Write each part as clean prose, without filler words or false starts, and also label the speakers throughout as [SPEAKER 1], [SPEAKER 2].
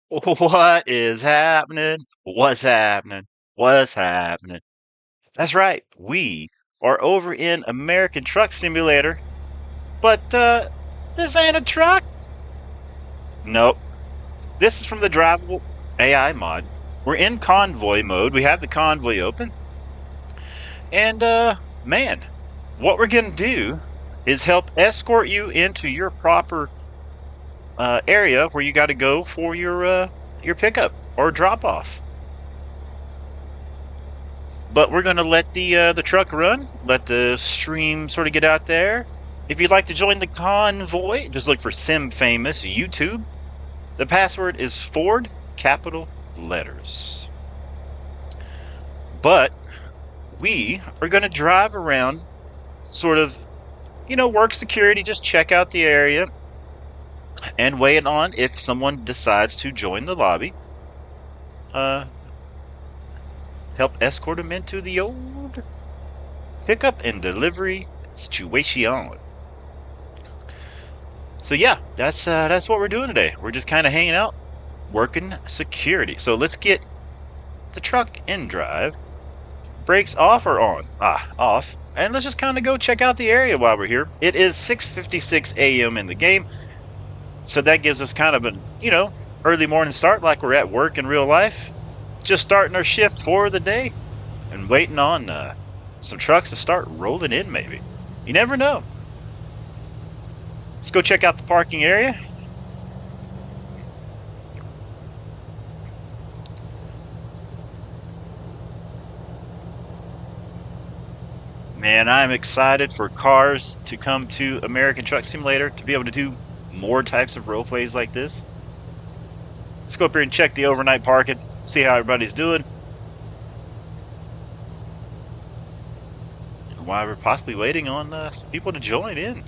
[SPEAKER 1] What is happening? What's happening? What's happening? That's right. We are over in American Truck Simulator, but this ain't a truck. Nope. This is from the drivable AI mod. We're in convoy mode. We have the convoy open. And man, what we're going to do is help escort you into your proper area where you got to go for your pickup or drop off. But we're going to let the truck run, let the stream sort of get out there. If you'd like to join the convoy, just look for simfamous YouTube. The password is Ford, capital letters. But we are going to drive around, sort of, work security, just check out the area, and wait on if someone decides to join the lobby. Help escort them into the old pickup and delivery situation. So yeah, that's what we're doing today. We're just kind of hanging out, working security. So let's get the truck in drive. Brakes off or on? Off. And let's just kind of go check out the area while we're here. It is 6:56 a.m. in the game, so that gives us kind of an early morning start, like we're at work in real life. Just starting our shift for the day and waiting on some trucks to start rolling in, maybe. You never know. Let's go check out the parking area. Man, I'm excited for cars to come to American Truck Simulator to be able to do more types of role plays like this. Let's go up here and check the overnight parking, see how everybody's doing. And why we're possibly waiting on some people to join in.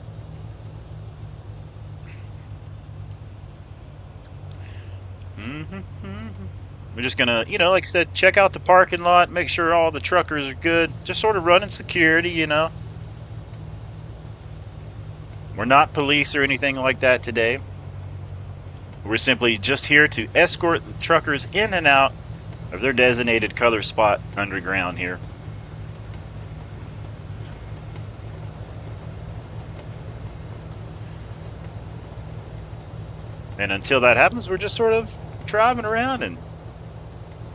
[SPEAKER 1] We're just gonna, like I said, check out the parking lot, make sure all the truckers are good. Just sort of running security, We're not police or anything like that today. We're simply just here to escort the truckers in and out of their designated color spot underground here. And until that happens, we're just sort of driving around and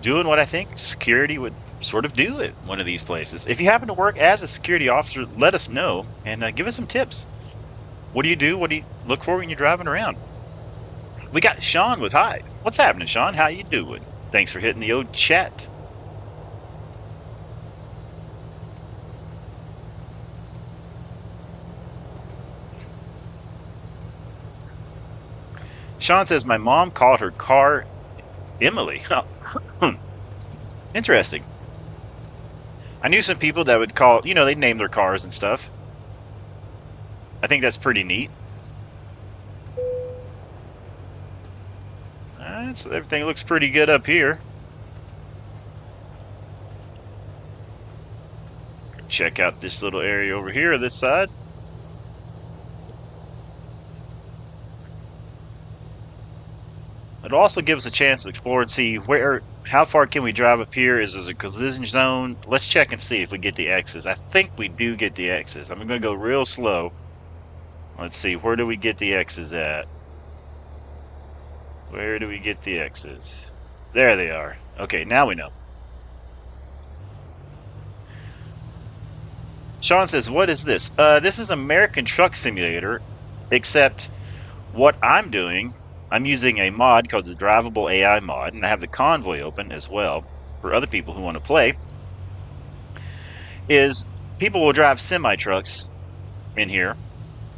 [SPEAKER 1] doing what I think security would sort of do at one of these places. If you happen to work as a security officer, let us know and give us some tips. What do you do? What do you look for when you're driving around? We got Sean with hi. What's happening, Sean? How you doing? Thanks for hitting the old chat. Sean says my mom called her car Emily. Interesting. I knew some people that would call, they name their cars and stuff. I think that's pretty neat. Alright, so everything looks pretty good up here. Check out this little area over here, this side. It'll also give us a chance to explore and see how far can we drive up here. Is there a collision zone? Let's check and see if we get the X's. I think we do get the X's. I'm going to go real slow. Let's see, where do we get the X's at? Where do we get the X's? There they are. Okay, now we know. Sean says, what is this? This is American Truck Simulator, except what I'm doing, I'm using a mod called the Drivable AI mod, and I have the Convoy open as well for other people who want to play. Is people will drive semi-trucks in here,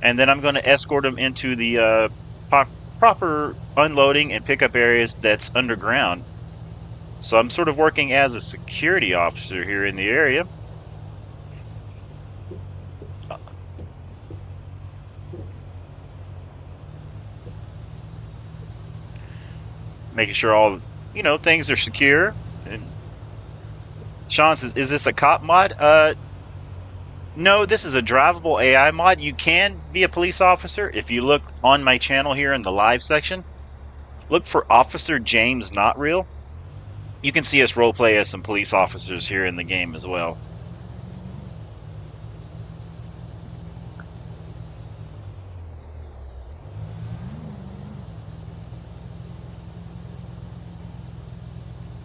[SPEAKER 1] and then I'm going to escort them into the proper unloading and pickup areas that's underground. So I'm sort of working as a security officer here in the area. Making sure all, things are secure. And Sean says, is this a cop mod? No, this is a drivable AI mod. You can be a police officer if you look on my channel here in the live section. look for Officer James Not Real. You can see us roleplay as some police officers here in the game as well.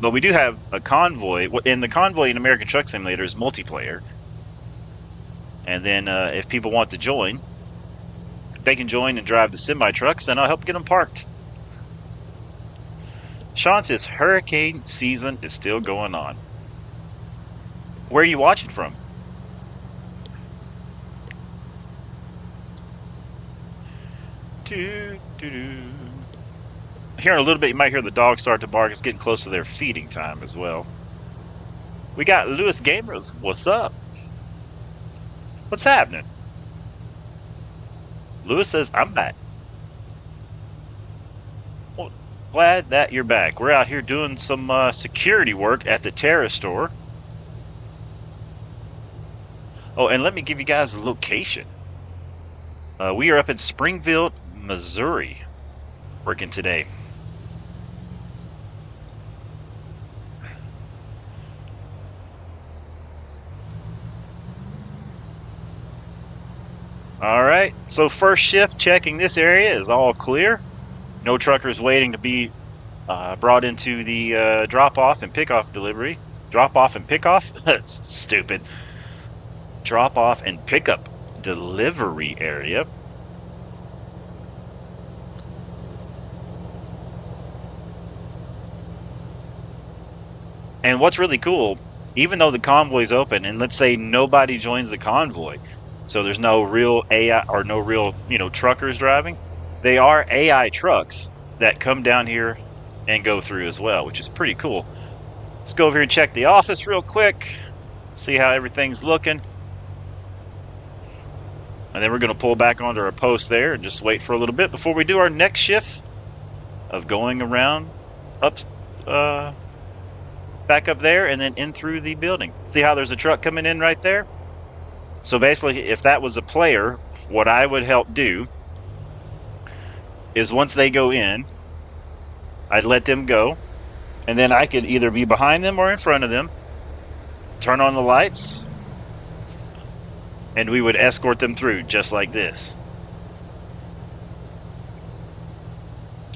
[SPEAKER 1] But we do have a convoy. In the convoy in American Truck Simulator is multiplayer. And then if people want to join, they can join and drive the semi-trucks, and I'll help get them parked. Sean says hurricane season is still going on. Where are you watching from? Here in a little bit, you might hear the dogs start to bark. It's getting close to their feeding time as well. We got Lewis Gamers. What's up? What's happening? Lewis says, I'm back. Well, glad that you're back. We're out here doing some security work at the Terrestore. Oh, and let me give you guys a location. We are up in Springfield, Missouri, working today. All right, so first shift checking this area is all clear. No truckers waiting to be brought into the drop-off and pick-off delivery. Drop-off and pick-off? Stupid. Drop-off and pick-up delivery area. And what's really cool, even though the convoy's open, and let's say nobody joins the convoy, so there's no real AI or no real, truckers driving, they are AI trucks that come down here and go through as well, which is pretty cool. Let's go over here and check the office real quick, see how everything's looking. And then we're going to pull back onto our post there and just wait for a little bit before we do our next shift of going around back up there and then in through the building. See how there's a truck coming in right there? So basically, if that was a player, what I would help do is once they go in, I'd let them go, and then I could either be behind them or in front of them, turn on the lights, and we would escort them through just like this.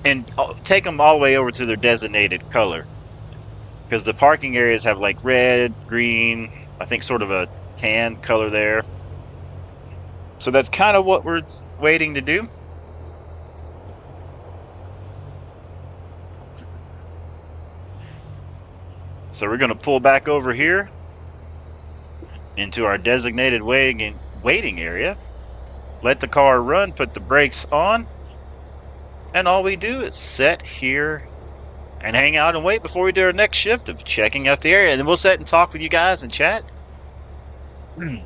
[SPEAKER 1] And take them all the way over to their designated color. Because the parking areas have like red, green, I think sort of a tan color there. So that's kind of what we're waiting to do. So we're going to pull back over here into our designated waiting area. Let the car run, put the brakes on, and all we do is sit here and hang out and wait before we do our next shift of checking out the area. And then we'll sit and talk with you guys and chat. And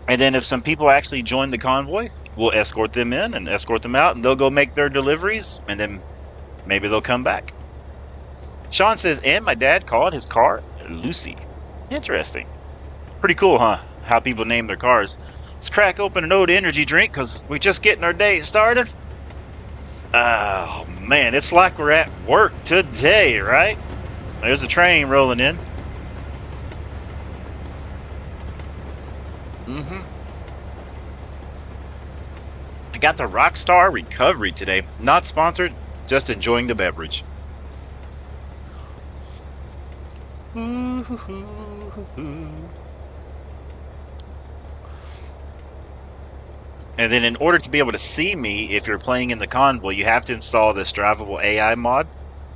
[SPEAKER 1] then if some people actually join the convoy, we'll escort them in and escort them out, and they'll go make their deliveries, and then maybe they'll come back. Sean says, and my dad called his car Lucy. Interesting. Pretty cool, huh? How people name their cars. Let's crack open an old energy drink because we're just getting our day started. Oh, man, it's like we're at work today, right? There's a train rolling in. I got the Rockstar Recovery today. Not sponsored, just enjoying the beverage. And then in order to be able to see me if you're playing in the convoy, you have to install this drivable AI mod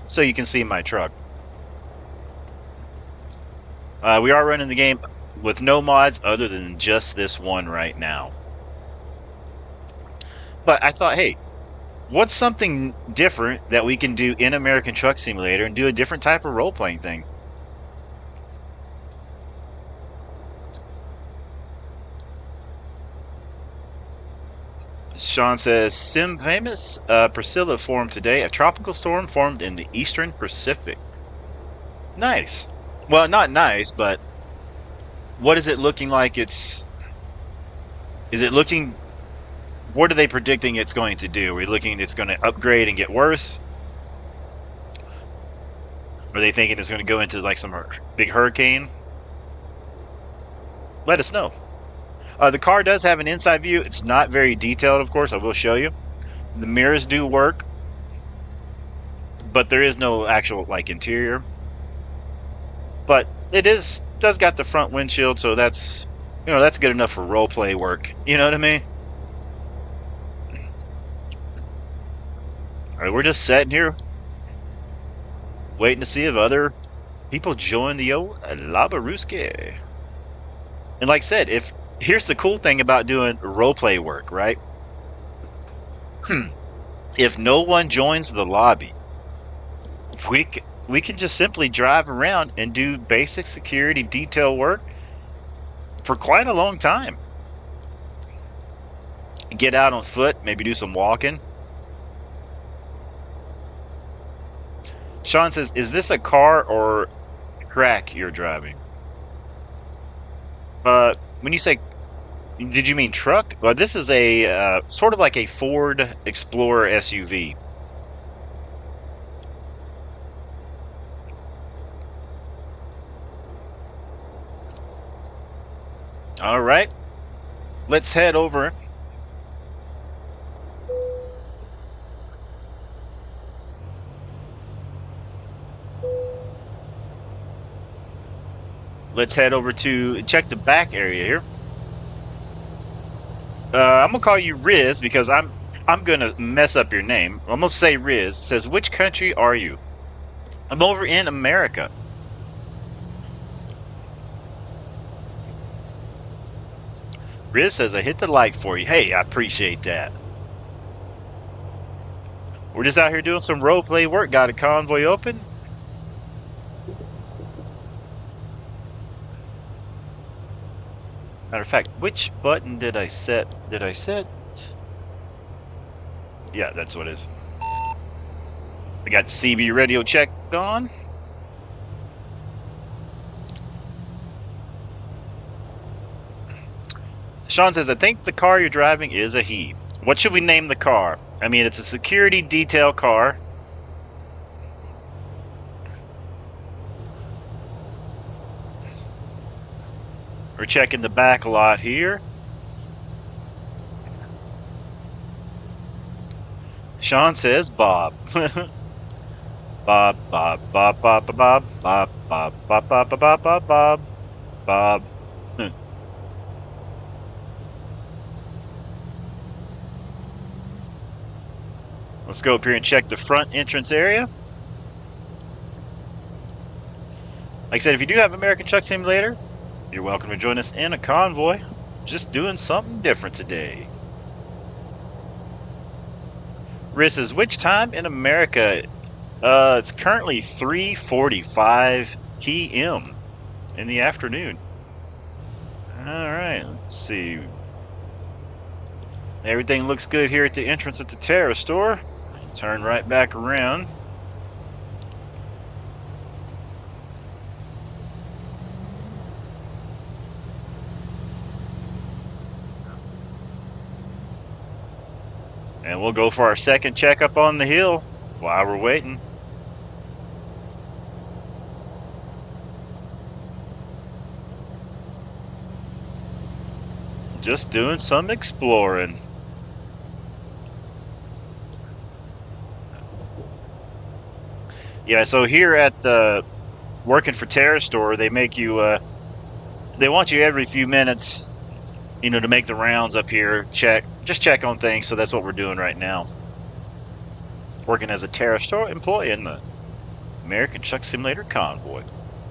[SPEAKER 1] so you can see my truck. We are running the game with no mods other than just this one right now. But I thought, hey, what's something different that we can do in American Truck Simulator and do a different type of role-playing thing? Sean says, simfamous Priscilla formed today. A tropical storm formed in the eastern Pacific. Nice. Well, not nice, but what is it looking like? Is it looking... What are they predicting it's going to do? Are we looking it's going to upgrade and get worse? Are they thinking it's going to go into like some big hurricane? Let us know. The car does have an inside view. It's not very detailed, of course. I will show you. The mirrors do work, but there is no actual like interior. But it does got the front windshield, so that's that's good enough for role play work. You know what I mean? All right, we're just sitting here waiting to see if other people join the old Labaruski. And like I said, here's the cool thing about doing role play work, right? If no one joins the lobby, we can just simply drive around and do basic security detail work for quite a long time. Get out on foot, maybe do some walking. Sean says, is this a car or track you're driving? When you say, did you mean truck? Well, this is a sort of like a Ford Explorer SUV. All right, let's head over. Let's head over to check the back area here. I'm gonna call you Riz because I'm gonna mess up your name. I'm gonna say Riz. It says, which country are you? I'm over in America. Riz says, I hit the like for you. Hey, I appreciate that. We're just out here doing some role play work. Got a convoy open. Matter of fact, which button did I set? Yeah, that's what it is. I got CB radio check on. Sean says, I think the car you're driving is a he. What should we name the car? I mean, it's a security detail car. We're checking the back lot here. Sean says Bob. Bob, Bob, Bob, Bob, Bob, Bob, Bob, Bob, Bob, Bob, Bob, Bob, Bob, Bob. Let's go up here and check the front entrance area. Like I said, if you do have American Truck Simulator, you're welcome to join us in a convoy. Just doing something different today. Riz says, which time in America? It's currently 3:45 p.m. in the afternoon. Alright, let's see. Everything looks good here at the entrance at the Terrestore. Turn right back around. And we'll go for our second checkup on the hill while we're waiting. Just doing some exploring. Yeah, so here at the working for Terrestore, they make you they want you every few minutes, to make the rounds up here, just check on things. So that's what we're doing right now. Working as a Terrestore employee in the American Truck Simulator Convoy.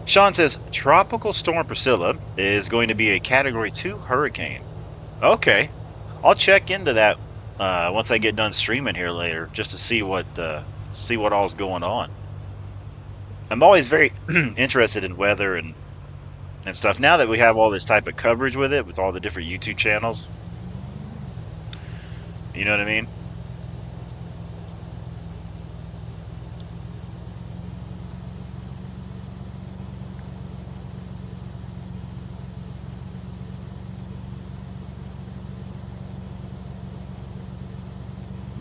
[SPEAKER 1] Sean says, Tropical Storm Priscilla is going to be a Category 2 hurricane. Okay. I'll check into that once I get done streaming here later, just to see what all's going on. I'm always very interested in weather and stuff. Now that we have all this type of coverage with it, with all the different YouTube channels, you know what I mean?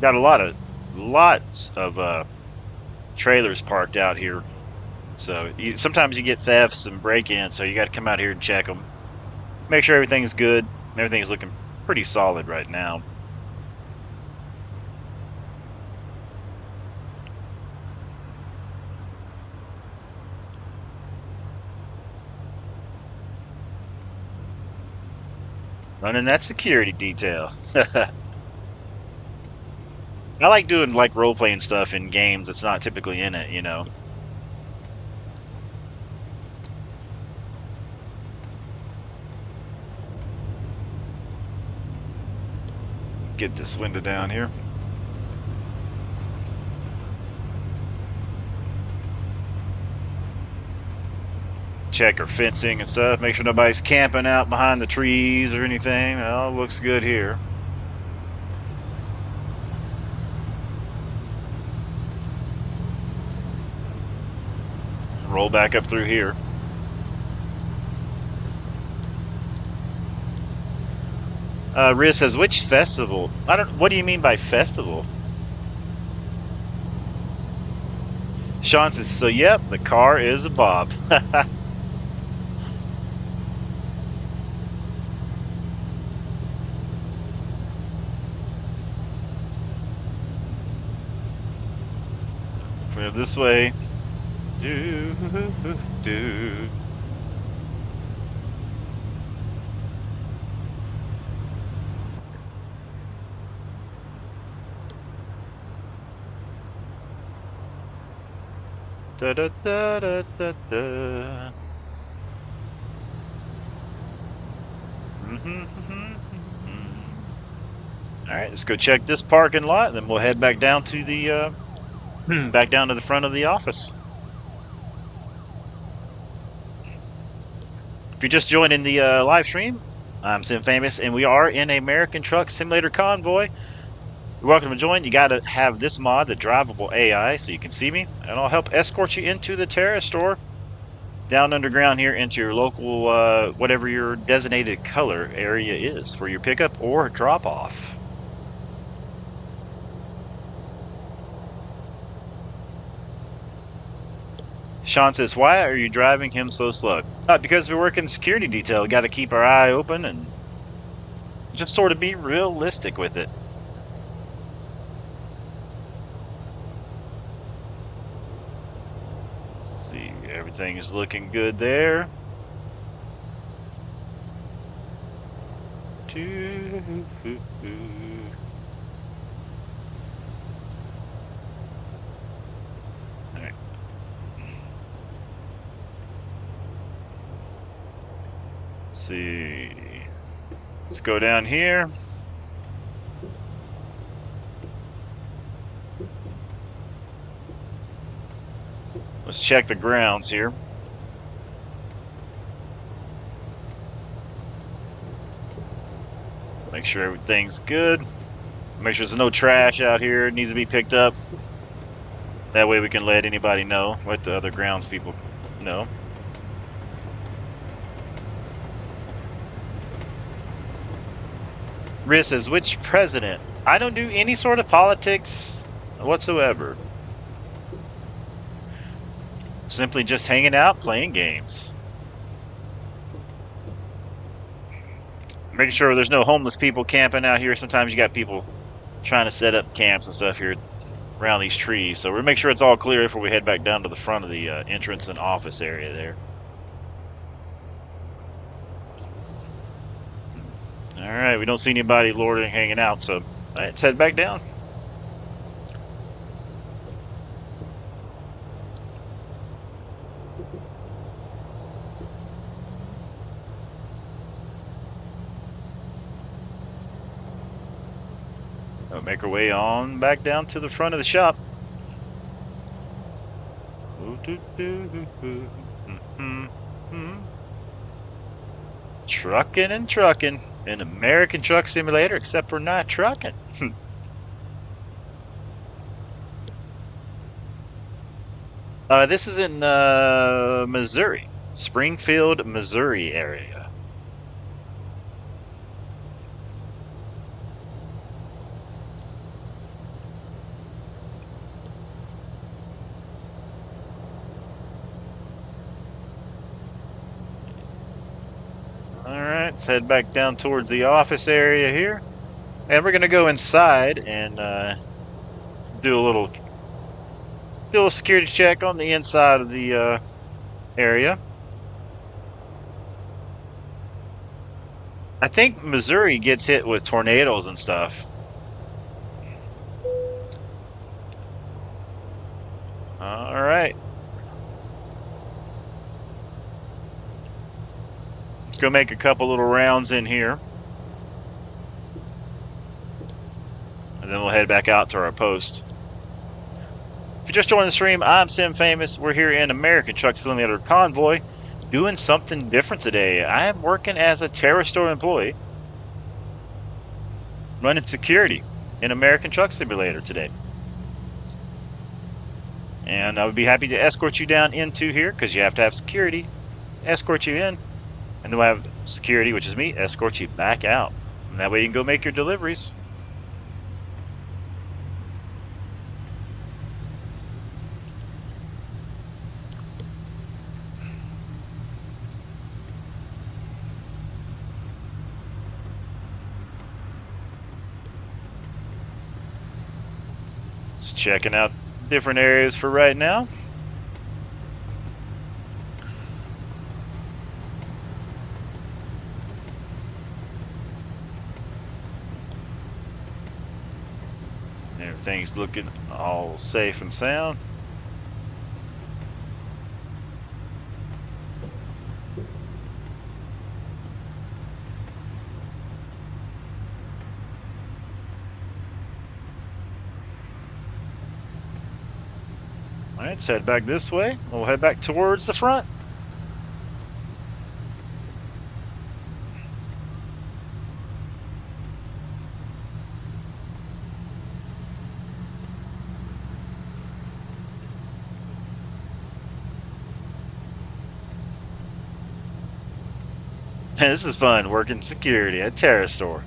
[SPEAKER 1] Got lots of trailers parked out here So sometimes you get thefts and break-ins, so you got to come out here and check them. Make sure everything's good. Everything's looking pretty solid right now. Running that security detail. I like doing like role-playing stuff in games that's not typically in it, you know. Get this window down here. Check our fencing and stuff. Make sure nobody's camping out behind the trees or anything. It all looks good here. Roll back up through here. Riz says, which festival? What do you mean by festival? Sean says, so yep, the car is a Bob. Clear this way. Do. Da da da da da da. All right, let's go check this parking lot, then we'll head back down to the back down to the front of the office. If you're just joining the live stream, I'm simfamous, and we are in American Truck Simulator Convoy. You're welcome to join. You got to have this mod, the drivable AI, so you can see me, and I'll help escort you into the Terrestore, down underground here into your local, whatever your designated color area is for your pickup or drop off. Sean says, why are you driving him so slow? Because we're working security detail. We got to keep our eye open and just sort of be realistic with it. Let's see, everything is looking good there. All right. Let's see. Let's go down here. Let's check the grounds here. Make sure everything's good. Make sure there's no trash out here. It needs to be picked up. That way we can let anybody know, let the other grounds people know. Riz says, which president? I don't do any sort of politics whatsoever. Simply just hanging out, playing games. Making sure there's no homeless people camping out here. Sometimes you got people trying to set up camps and stuff here around these trees. So we'll make sure it's all clear before we head back down to the front of the entrance and office area there. Alright, we don't see anybody loitering hanging out, so let's head back down. We'll make our way on back down to the front of the shop. Trucking and trucking. An American Truck Simulator, except we're not trucking. This is in Missouri. Springfield, Missouri area. let's head back down towards the office area here. And we're going to go inside and do a little security check on the inside of the area. I think Missouri gets hit with tornadoes and stuff. All right. Let's go make a couple little rounds in here. And then we'll head back out to our post. If you just joined the stream, I'm simfamous. We're here in American Truck Simulator Convoy doing something different today. I am working as a Terrestore employee running security in American Truck Simulator today. And I would be happy to escort you down into here because you have to have security to escort you in. And then we'll have security, which is me, escort you back out. And that way you can go make your deliveries. Just checking out different areas for right now. Everything's looking all safe and sound. All right, let's head back this way. We'll head back towards the front. This is fun, working security at Terrestore.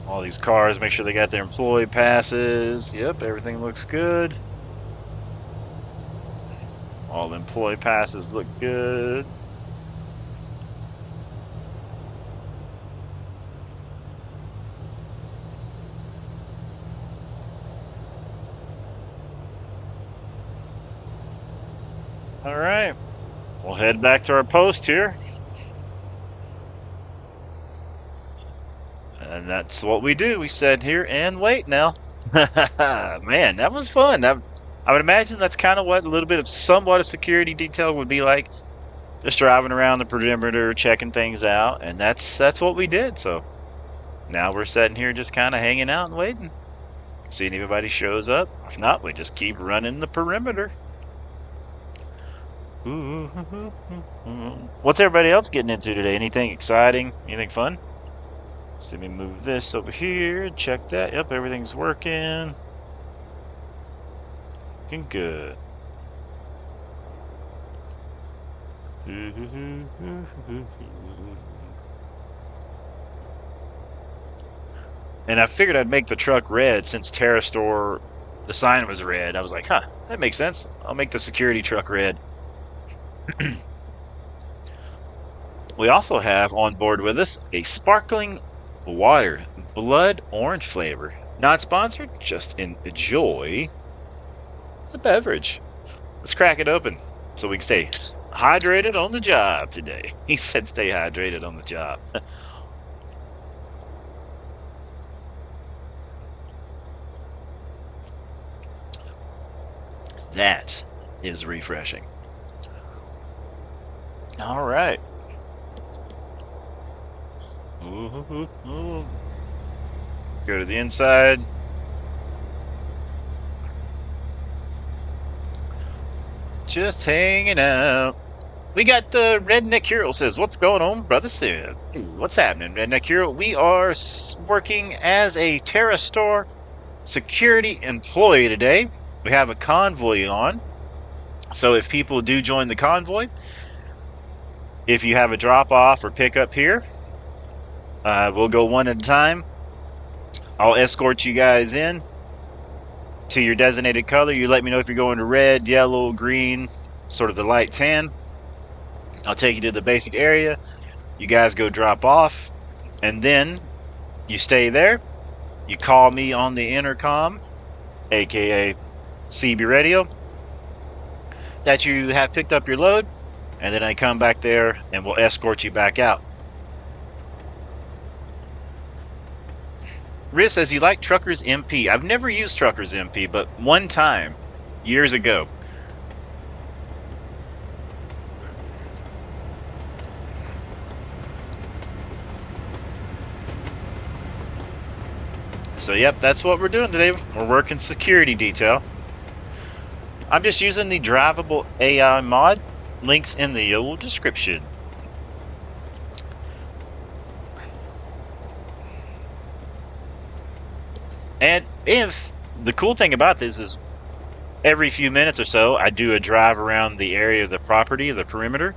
[SPEAKER 1] All these cars, make sure they got their employee passes. Yep, everything looks good. All the employee passes look good. All right, we'll head back to our post here. And that's what we do. We sit here and wait now. Man, that was fun. I would imagine that's kind of what a little bit of somewhat of security detail would be like. Just driving around the perimeter, checking things out, and that's what we did. So now we're sitting here just kind of hanging out and waiting. Seeing if anybody shows up. If not, we just keep running the perimeter. What's everybody else getting into today? Anything exciting? Anything fun? So let me move this over here. Check that. Yep, everything's working. Looking good. And I figured I'd make the truck red since Terrestore, the sign was red. I was like, huh, that makes sense. I'll make the security truck red. We also have on board with us a sparkling water, blood orange flavor. Not sponsored, just enjoy the beverage. Let's crack it open so we can stay hydrated on the job today. He said stay hydrated on the job. That is refreshing. All right. Ooh. Go to the inside. Just hanging out. We got the Redneck Hero says, what's going on, brother? What's happening, Redneck Hero? We are working as a Terrestore security employee today. We have a convoy on. So if people do join the convoy, if you have a drop off or pick up here, we'll go one at a time. I'll escort you guys in. to your designated color. You let me know if you're going to red, yellow, green, sort of the light tan. I'll take you to the basic area. You guys go drop off, and then you stay there. You call me on the intercom, aka CB radio, that you have picked up your load, and then I come back there and we'll escort you back out. Riz says you like Truckers MP. I've never used Truckers MP, but one time, years ago. So yep, that's what we're doing today. We're working security detail. I'm just using the drivable AI mod. Links in the old description. And if the cool thing about this is every few minutes or so, I do a drive around the area of the property, the perimeter,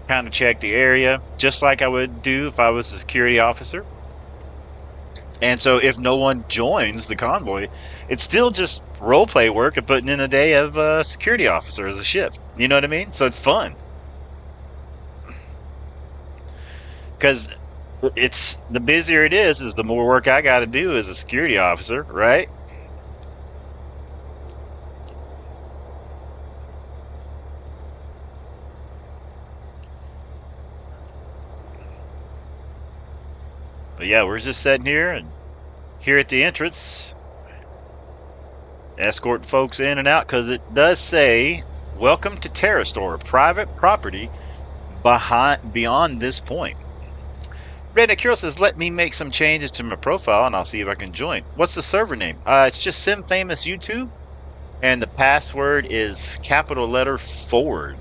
[SPEAKER 1] kind of check the area, just like I would do if I was a security officer. And so if no one joins the convoy, it's still just roleplay work of putting in a day of a security officer as a shift. You know what I mean? So it's fun. Because it's the busier it is the more work I got to do as a security officer, right? But yeah, we're just sitting here and here at the entrance, escort folks in and out, because it does say, "Welcome to Terrestore, private property beyond this point." Redneck Hero says, "Let me make some changes to my profile and I'll see if I can join." What's the server name? It's just simfamous YouTube, and the password is capital letter forward.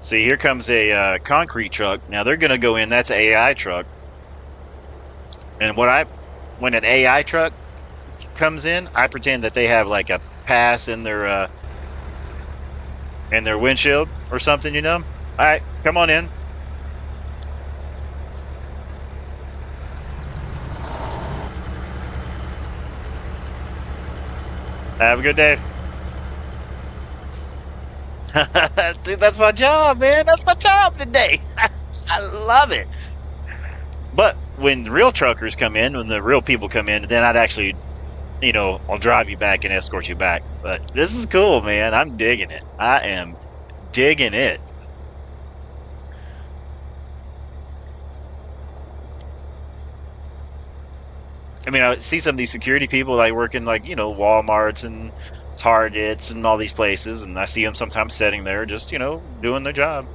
[SPEAKER 1] See, here comes a concrete truck. Now they're going to go in. That's an AI truck. And when an AI truck comes in, I pretend that they have like a pass in their windshield or something, you know? All right, come on in. Have a good day. Dude, that's my job, man. That's my job today. I love it. But when the real truckers come in, when the real people come in, then I'd actually, I'll drive you back and escort you back. But this is cool, man. I'm digging it. I am digging it. I mean, I see some of these security people like working like, Walmarts and Targets and all these places, and I see them sometimes sitting there just, doing their job.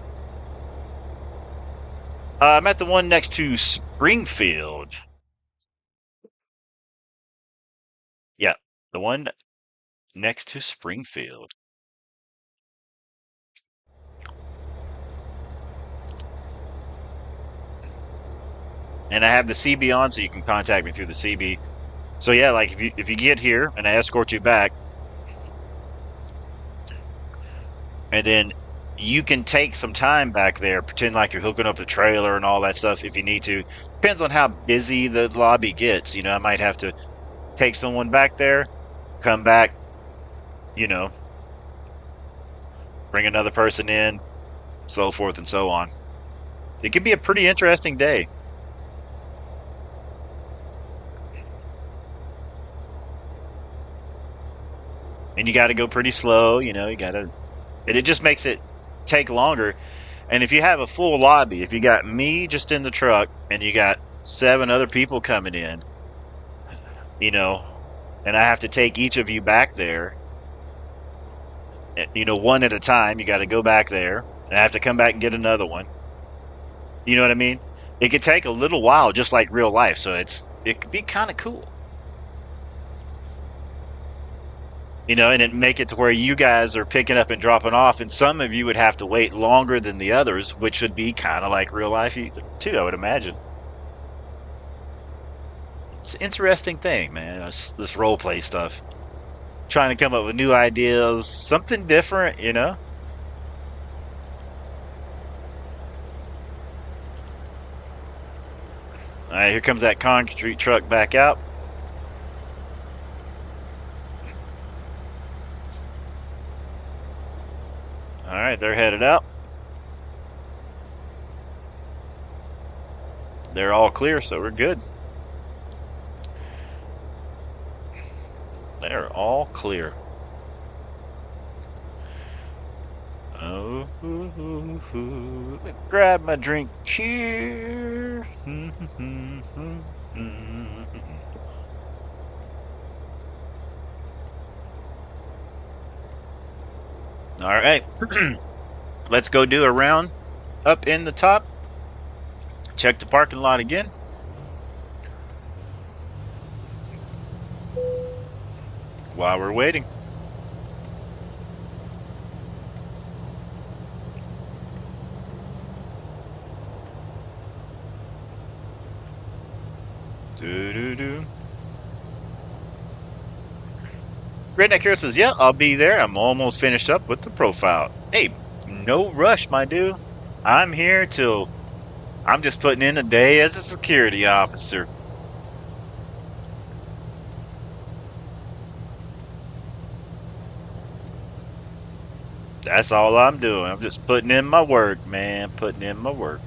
[SPEAKER 1] I'm at the one next to Springfield. Yeah, the one next to Springfield. And I have the CB on, so you can contact me through the CB. So yeah, like if you get here and I escort you back, and then you can take some time back there, pretend like you're hooking up the trailer and all that stuff if you need to. Depends on how busy the lobby gets. I might have to take someone back there, come back, bring another person in, so forth and so on. It could be a pretty interesting day. And you got to go pretty slow, you got to, and it just makes it take longer. And if you have a full lobby, if you got me just in the truck and you got 7 other people coming in, and I have to take each of you back there, one at a time, you got to go back there, and I have to come back and get another one. You know what I mean? It could take a little while, just like real life. So it could be kind of cool. And it make it to where you guys are picking up and dropping off, and some of you would have to wait longer than the others, which would be kind of like real life too, I would imagine. It's an interesting thing, man, this role play stuff. trying to come up with new ideas, something different, you know. All right, here comes that concrete truck back out. All right, they're headed out. They're all clear, so we're good. They're all clear. Oh, grab my drink here. All right, let's go do a round up in the top. Check the parking lot again. While we're waiting. Redneck Hero says, yeah, I'll be there. I'm almost finished up with the profile. Hey, no rush, my dude. I'm here till I'm just putting in a day as a security officer. That's all I'm doing. I'm just putting in my work, man. Putting in my work.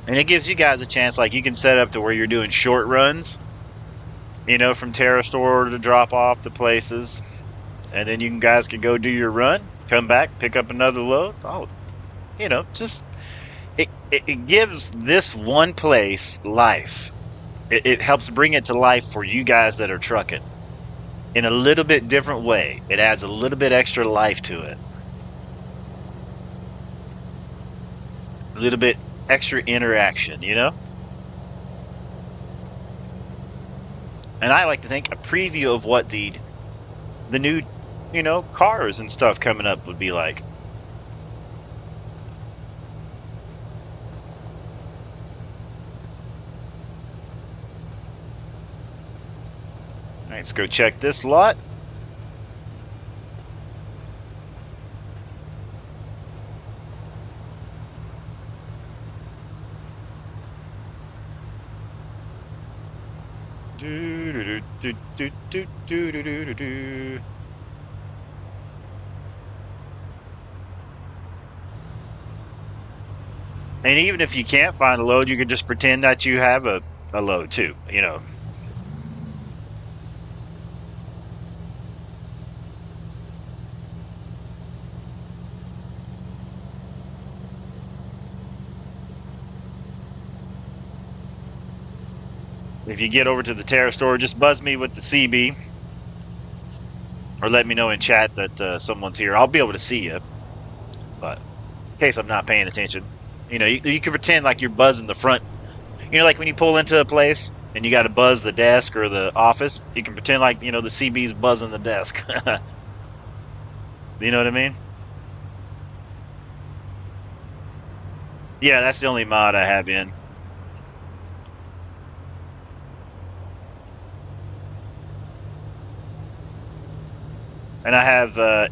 [SPEAKER 1] And it gives you guys a chance, like you can set up to where you're doing short runs, you know, from Terrestore to drop off the places. And then you guys can go do your run, come back, pick up another load. Oh, you know, just it gives this one place life. It helps bring it to life for you guys that are trucking in a little bit different way. It adds a little bit extra life to it. A little bit extra interaction, you know? And I like to think a preview of what the new, you know, cars and stuff coming up would be like. All right, let's go check this lot. And even if you can't find a load, you can just pretend that you have a load too, you know. If you get over to the Terrestore, just buzz me with the CB. Or let me know in chat that someone's here. I'll be able to see you. But in case I'm not paying attention. You know, you can pretend like you're buzzing the front. You know, like when you pull into a place and you got to buzz the desk or the office. You can pretend like, you know, the CB's buzzing the desk. You know what I mean? Yeah, that's the only mod I have in. And I have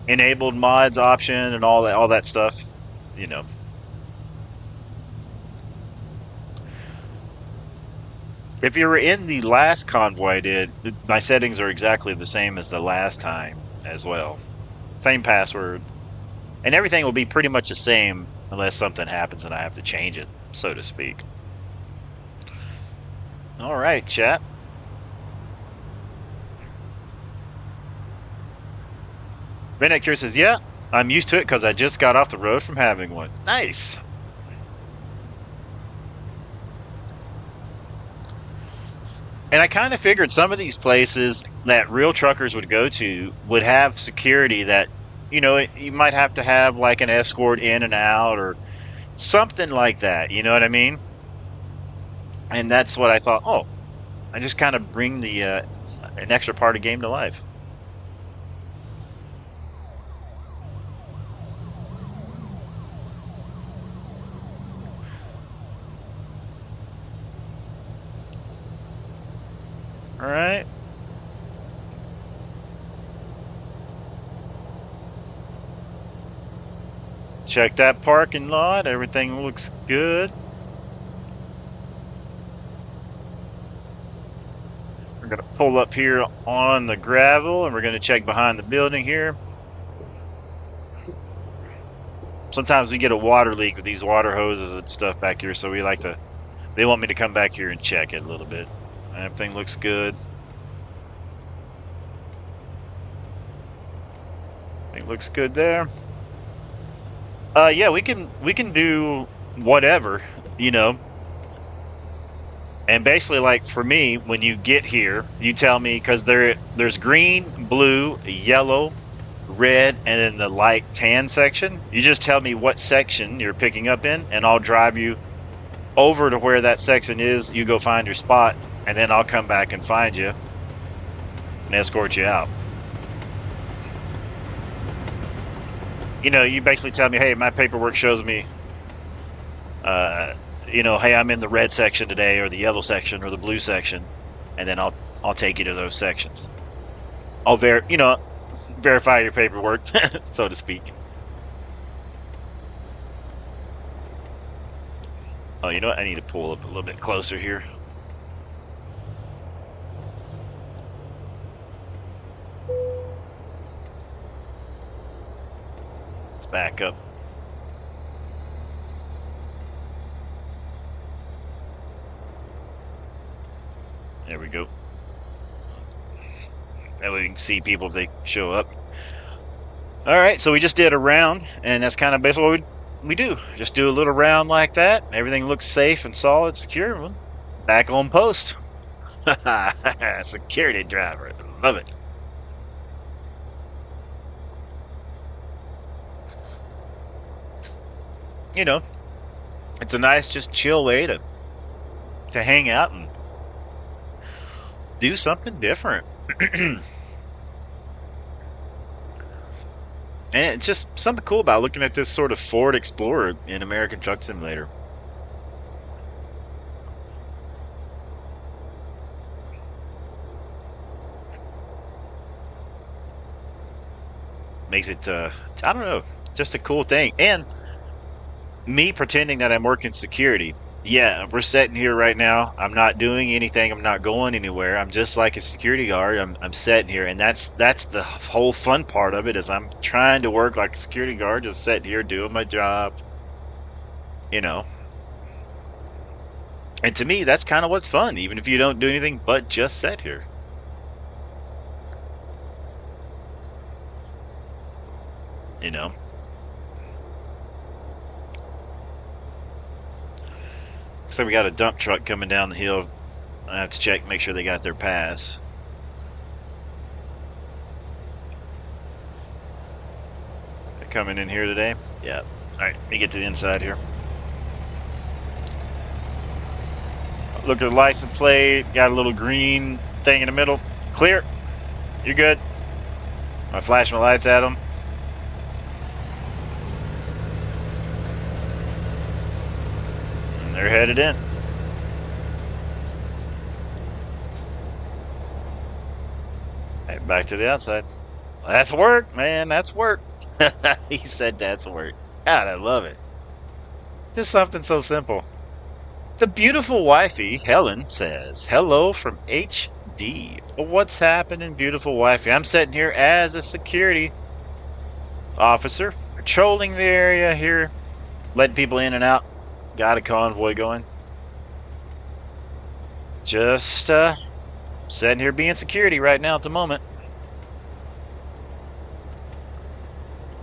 [SPEAKER 1] enabled mods option and all that stuff, you know. If you were in the last convoy I did, my settings are exactly the same as the last time as well. Same password. And everything will be pretty much the same unless something happens and I have to change it, so to speak. All right, chat. Redneck Cure says, yeah, I'm used to it because I just got off the road from having one. Nice. And I kind of figured some of these places that real truckers would go to would have security that, you know, you might have to have like an escort in and out or something like that. You know what I mean? And that's what I thought, oh, I just kind of bring the an extra part of game to life. right. Check that parking lot. Everything looks good. We're going to pull up here on the gravel, and we're going to check behind the building here. Sometimes we get a water leak with these water hoses and stuff back here, so we like to, they want me to come back here and check it a little bit. Everything looks good. It looks good there. Yeah, we can do whatever, you know. And basically, like for me, when you get here, you tell me, because there's green, blue, yellow, red, and then the light tan section. You just tell me what section you're picking up in, and I'll drive you over to where that section is. You go find your spot, and then I'll come back and find you and escort you out. You know, you basically tell me, hey, my paperwork shows me, you know, hey, I'm in the red section today, or the yellow section, or the blue section, and then I'll take you to those sections. I'll verify your paperwork, so to speak. Oh, you know what? I need to pull up a little bit closer here. Let's back up. There we go. That way we can see people if they show up. All right, so we just did a round, and that's kind of basically what we do. Just do a little round like that. Everything looks safe and solid, secure. Back on post. Security driver. Love it. You know, it's a nice, just chill way to hang out and do something different. And it's just something cool about looking at this sort of Ford Explorer in American Truck Simulator. Makes it, I don't know, just a cool thing. And me pretending that I'm working security. Yeah, we're sitting here right now. I'm not doing anything. I'm not going anywhere. I'm just like a security guard. I'm sitting here, and that's the whole fun part of it. Is I'm trying to work like a security guard, just sitting here doing my job. You know. And to me, that's kind of what's fun, even if you don't do anything but just sit here. You know. Looks like we got a dump truck coming down the hill. I have to check, make sure they got their pass. They're coming in here today? Yeah. Alright, let me get to the inside here. Look at the license plate. Got a little green thing in the middle. Clear. You're good. I flash my lights at them. They're headed in. Hey, back to the outside. That's work, man. That's work. He said that's work. God, I love it. Just something so simple. The beautiful wifey, Helen, says, hello from HD. Well, what's happening, beautiful wifey? I'm sitting here as a security officer, patrolling the area here, letting people in and out. Got a convoy going. Just sitting here being security right now at the moment.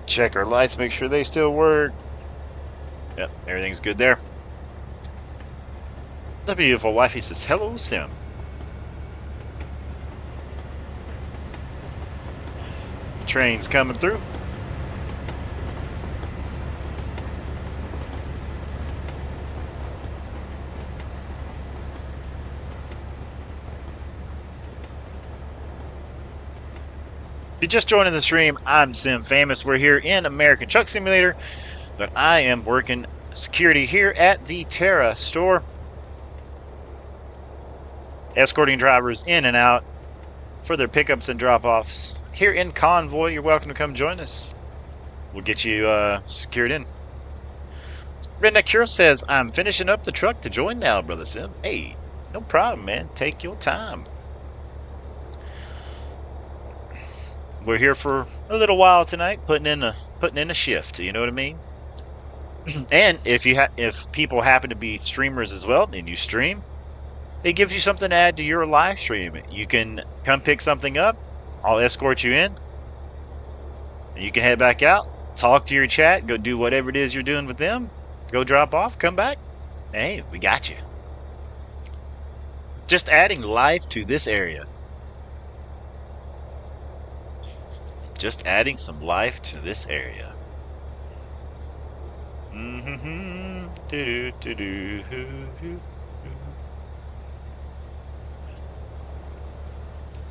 [SPEAKER 1] Check our lights, make sure they still work. Yep, everything's good there. The beautiful wifey says, hello, Sim. Train's coming through. If you're just joining the stream, I'm simfamous. We're here in American Truck Simulator, but I am working security here at the Terrestore. escorting drivers in and out for their pickups and drop-offs here in Convoy. You're welcome to come join us. We'll get you secured in. Redneck Hero says, I'm finishing up the truck to join now, Brother Sim. Hey, no problem, man. Take your time. We're here for a little while tonight, putting in a shift. You know what I mean? And if people happen to be streamers as well, and you stream, it gives you something to add to your live stream. You can come pick something up. I'll escort you in. And you can head back out, talk to your chat, go do whatever it is you're doing with them. Go drop off, come back. Hey, we got you. Just adding life to this area. Just adding some life to this area.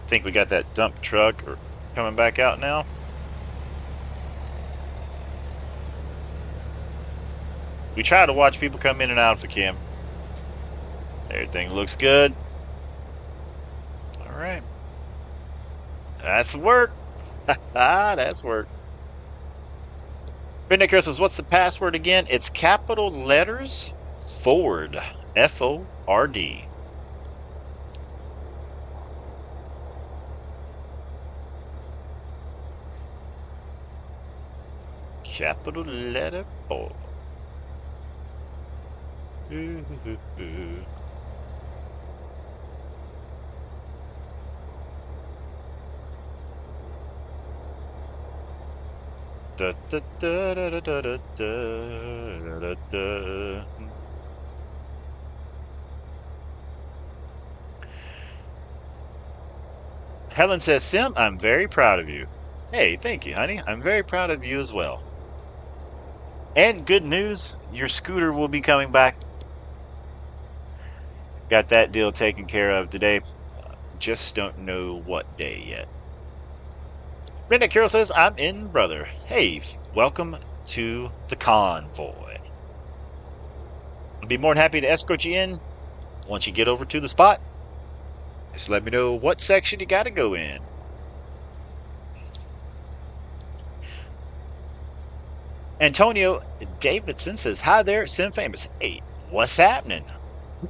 [SPEAKER 1] Think we got that dump truck coming back out now. We try to watch people come in and out of the cam. Everything looks good. All right. That's work. That's work. Redneck Hero says, what's the password again? It's capital letters Ford. F-O-R-D. Capital letter Ford. Da, da, da, da, da, da, da, da. Helen says, Sim, I'm very proud of you. Hey, thank you, honey. I'm very proud of you as well. And good news, your scooter will be coming back. Got that deal taken care of today. Just don't know what day yet. Redneck Hero says, I'm in, brother. Hey, welcome to the convoy. I'll be more than happy to escort you in once you get over to the spot. Just let me know what section you got to go in. Antonio Davidson says, hi there, simfamous. Hey, what's happening?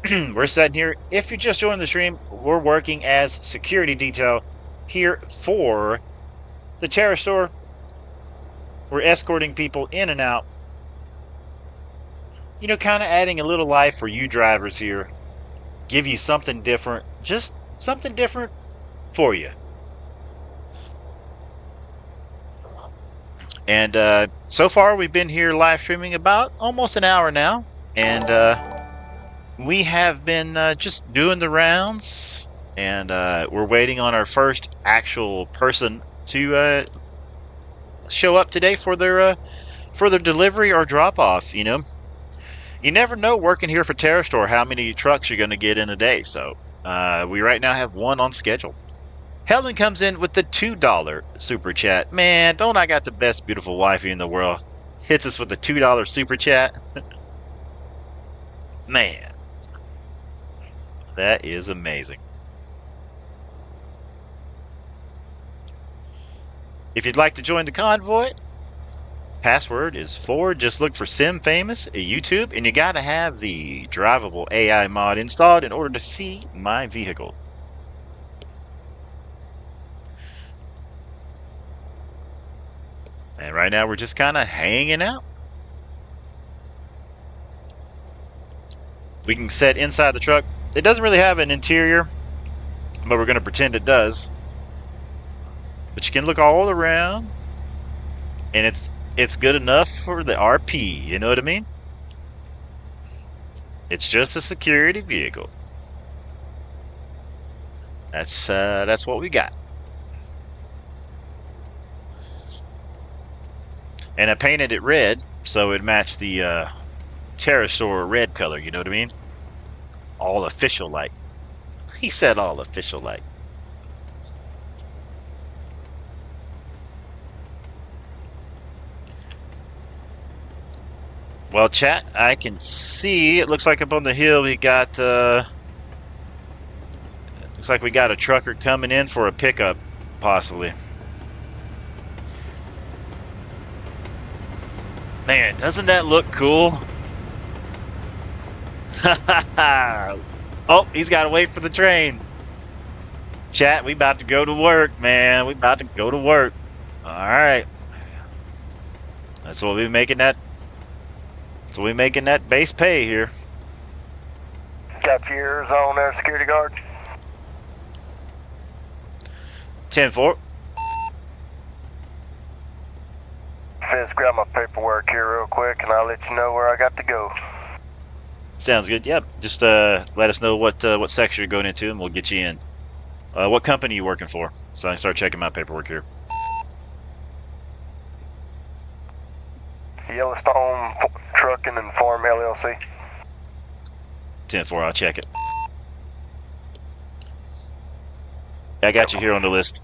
[SPEAKER 1] We're sitting here. If you just joined the stream, we're working as security detail here for the Terrestore. We're escorting people in and out. You know, kind of adding a little life for you drivers here. Give you something different. Just something different for you. And so far, we've been here live streaming about almost an hour now. And we have been just doing the rounds. And we're waiting on our first actual person to show up today for their delivery or drop off. You know, you never know working here for Terrestore how many trucks you're going to get in a day. So we right now have one on schedule. Helen comes in with the $2 super chat. Man, don't I got the best beautiful wifey in the world? Hits us with the $2 super chat. Man, that is amazing. If you'd like to join the convoy, password is Ford. Just look for simfamous at YouTube, and you got to have the drivable AI mod installed in order to see my vehicle. And right now we're just kind of hanging out. We can set inside the truck. It doesn't really have an interior, but we're going to pretend it does. But you can look all around, and it's good enough for the RP. You know what I mean? It's just a security vehicle. That's what we got. And I painted it red so it matched the Terrestore red color. You know what I mean? All official like. He said all official like. Well, chat, I can see, it looks like up on the hill we got Looks like we got a trucker coming in for a pickup, possibly. Man, doesn't that look cool? Oh, he's got to wait for the train. Chat, we about to go to work, man. We about to go to work. All right. That's what we're making that. That's what we're making that base pay here.
[SPEAKER 2] Got your ears on there, security guard.
[SPEAKER 1] 10-4.
[SPEAKER 2] Fizz, grab my paperwork here real quick, and I'll let you know where I got to go.
[SPEAKER 1] Sounds good. Yep. Just let us know what section you're going into, and we'll get you in. What company are you working for? So I can start checking my paperwork here.
[SPEAKER 2] Yellowstone Trucking and Farm LLC.
[SPEAKER 1] 10-4. I'll check it. I got you here on the list.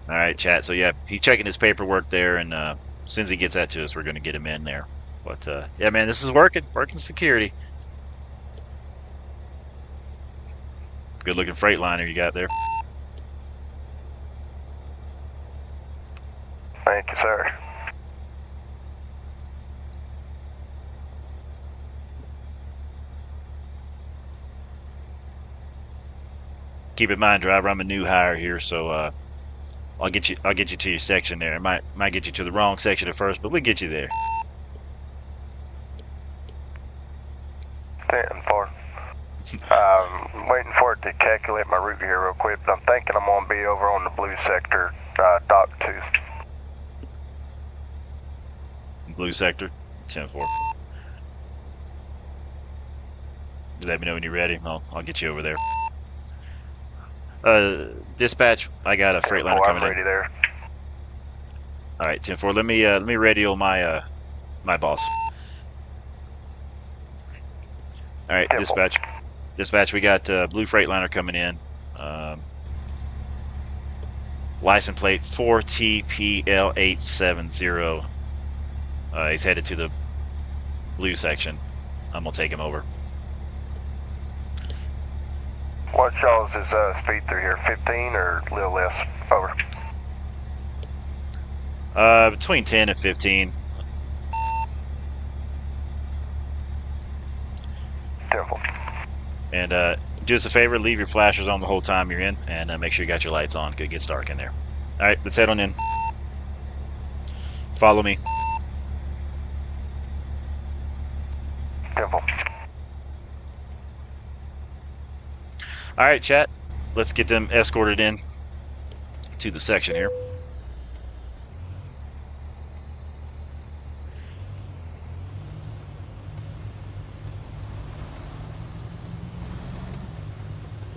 [SPEAKER 1] All right, chat. So yeah, he's checking his paperwork there, and as soon as he gets that to us, we're going to get him in there. But yeah, man, this is working security. Good looking Freightliner you got there.
[SPEAKER 2] Thank you, sir.
[SPEAKER 1] Keep in mind, driver, I'm a new hire here, so I'll get you to your section there. It might get you to the wrong section at first, but we'll get you there.
[SPEAKER 2] 10-4. I'm waiting for it to calculate my route here real quick, but I'm thinking I'm going to be over on the blue sector, dock 2.
[SPEAKER 1] Blue sector, 10-4. Let me know when you're ready. I'll get you over there. Dispatch, I got a Freightliner coming in.
[SPEAKER 2] I'm ready there.
[SPEAKER 1] All right, 10-4. Let me radio my my boss. All right,
[SPEAKER 2] 10-4.
[SPEAKER 1] Dispatch, we got blue Freightliner coming in. License plate 4TPL870. He's headed to the blue section. I'm gonna take him over.
[SPEAKER 2] What y'all's is speed through here? 15 or a little less? Over.
[SPEAKER 1] Between 10 and 15.
[SPEAKER 2] 10-4.
[SPEAKER 1] And do us a favor, leave your flashers on the whole time you're in, and make sure you got your lights on. It gets dark in there. All right, let's head on in. Follow me.
[SPEAKER 2] 10-4.
[SPEAKER 1] All right, chat. Let's get them escorted in to the section here.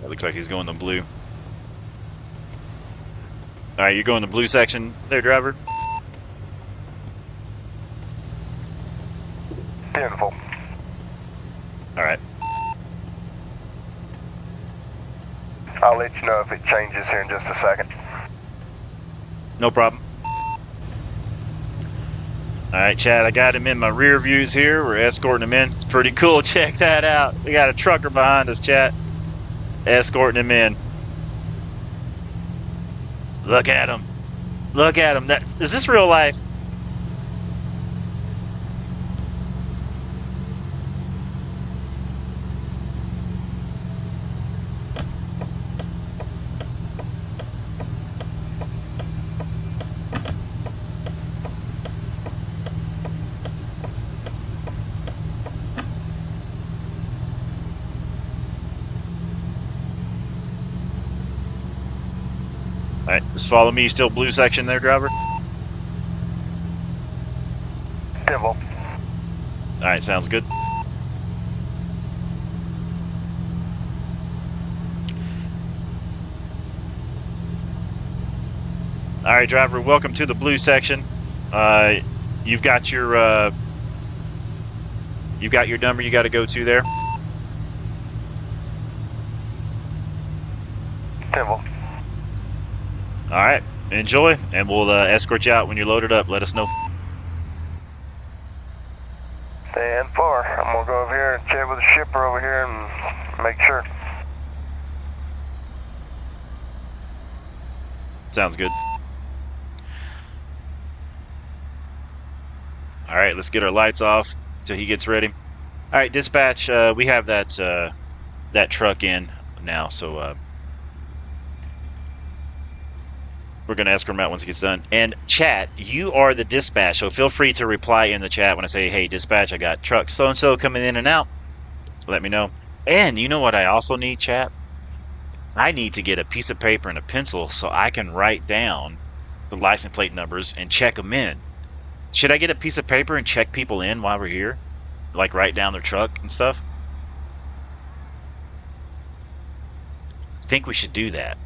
[SPEAKER 1] That looks like he's going to blue. All right, you're going to blue section there, driver?
[SPEAKER 2] 10-4.
[SPEAKER 1] All right.
[SPEAKER 2] I'll let you know if it changes here in just a second.
[SPEAKER 1] No problem. All right, Chad, I got him in my rear views here. We're escorting him in. It's pretty cool. Check that out. We got a trucker behind us, Chad. Escorting him in. Look at him. Look at him. Is this real life? All right, just follow me. Still blue section there, driver?
[SPEAKER 2] 10-4.
[SPEAKER 1] All right, sounds good. All right, driver, welcome to the blue section. You've got your number you got to go to there.
[SPEAKER 2] 10-4.
[SPEAKER 1] All right, enjoy, and we'll escort you out when you're loaded up. Let us know. Sounds good. All right, let's get our lights off till he gets ready. All right, dispatch. We have that truck in now, so we're gonna escort him out once it gets done. And chat, you are the dispatch, so feel free to reply in the chat when I say, "Hey, dispatch, I got truck so and so coming in and out." Let me know. And you know what I also need, chat? I need to get a piece of paper and a pencil so I can write down the license plate numbers and check them in. Should I get a piece of paper and check people in while we're here? Like write down their truck and stuff? I think we should do that.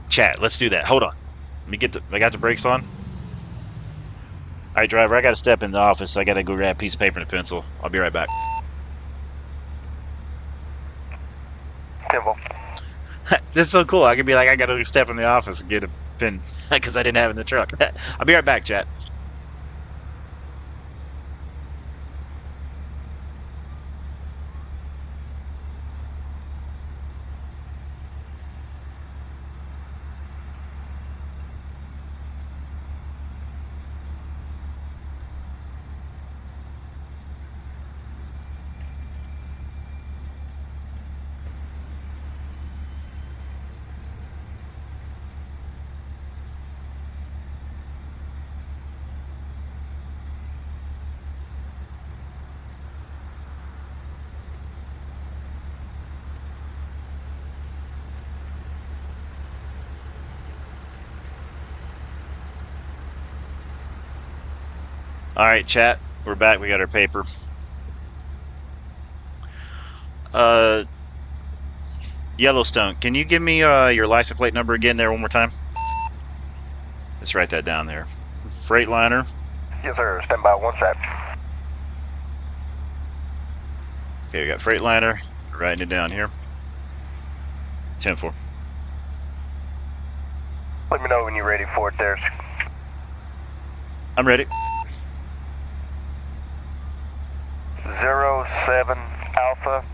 [SPEAKER 1] Chat, let's do that. Hold on. I got the brakes on. All right, driver, I got to step in the office. I got to go grab a piece of paper and a pencil. I'll be right back.
[SPEAKER 2] Temple.
[SPEAKER 1] This is so cool. I can be like, I got to step in the office and get a pen because I didn't have it in the truck. I'll be right back, chat. All right, chat. We're back. We got our paper. Yellowstone, can you give me your license plate number again there one more time? Let's write that down there. Freightliner.
[SPEAKER 2] Yes, sir. Stand by one sec.
[SPEAKER 1] Okay, we got Freightliner. Writing it down here. 10-4.
[SPEAKER 2] Let me know when you're ready for it there.
[SPEAKER 1] I'm ready.
[SPEAKER 2] 07 Alpha,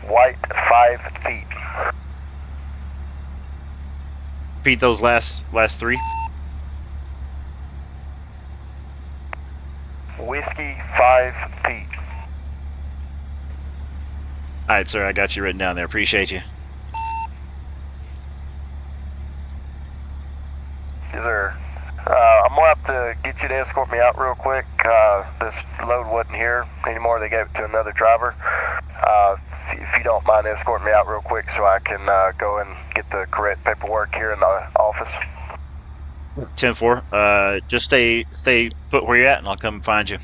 [SPEAKER 2] white 5 feet.
[SPEAKER 1] Repeat those last three.
[SPEAKER 2] Whiskey 5 feet.
[SPEAKER 1] All right, sir, I got you written down there. Appreciate you.
[SPEAKER 2] Yes, sir. I'm going to have to get you to escort me out real quick. This load wasn't here anymore. They gave it to another driver. If you don't mind escorting me out real quick so I can go and get the correct paperwork here in the office.
[SPEAKER 1] 10-4. Just stay put where you're at, and I'll come find you.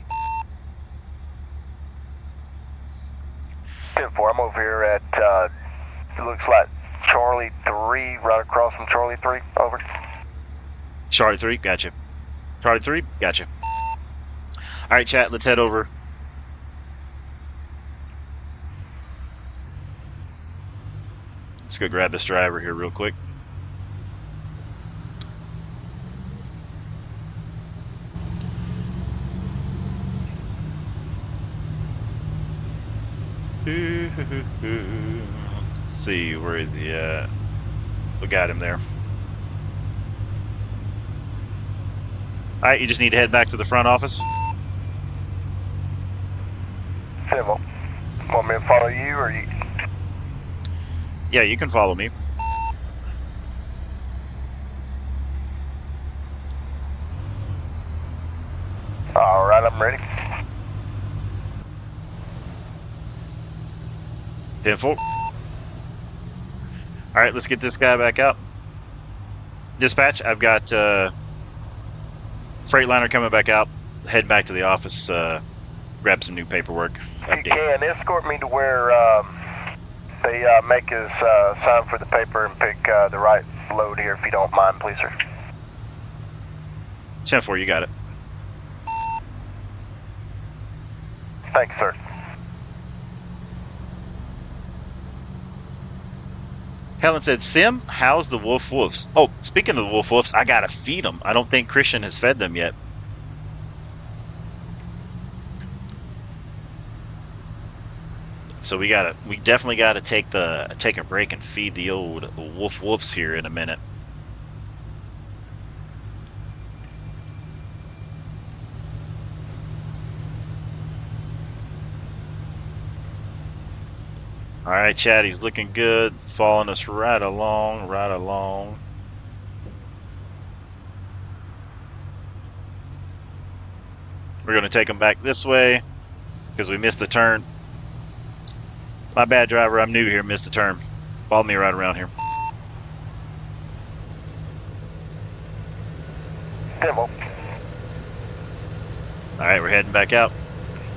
[SPEAKER 2] 10-4. I'm over here at, it looks like Charlie 3, right across from Charlie 3. Over.
[SPEAKER 1] Charlie 3, gotcha. Charlie 3, gotcha. All right, chat, let's head over. Let's go grab this driver here real quick. Let's see where the we got him there. All right, you just need to head back to the front office.
[SPEAKER 2] Civil. Want me to follow you or you?
[SPEAKER 1] Yeah, you can follow me.
[SPEAKER 2] All right, I'm ready.
[SPEAKER 1] 10-4. All right, let's get this guy back out. Dispatch, I've got Freightliner coming back out. Head back to the office, grab some new paperwork.
[SPEAKER 2] If you can, escort me to where they make us sign for the paper and pick the right load here, if you don't mind, please, sir.
[SPEAKER 1] 10-4, you got it.
[SPEAKER 2] Thanks, sir.
[SPEAKER 1] Helen said, Sim, how's the wolf wolves? Oh, speaking of the wolf wolves, I gotta feed them. I don't think Christian has fed them yet. So we definitely gotta take a break and feed the old woofs here in a minute. All right, Chad, he's looking good, following us right along, right along. We're gonna take him back this way because we missed the turn. My bad, driver. I'm new here. Missed the turn. Follow me right around here.
[SPEAKER 2] Demo.
[SPEAKER 1] All right, we're heading back out.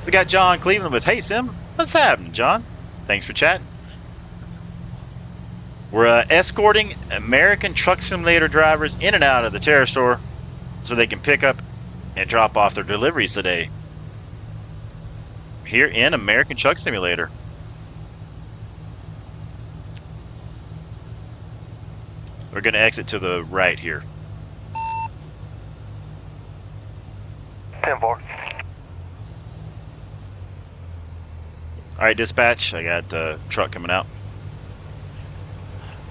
[SPEAKER 1] We got John Cleveland with, hey, Sim, what's happening, John? Thanks for chatting. We're escorting American Truck Simulator drivers in and out of the Terrestore so they can pick up and drop off their deliveries today here in American Truck Simulator. We're going to exit to the right here.
[SPEAKER 2] 10-4.
[SPEAKER 1] All right, dispatch. I got a truck coming out.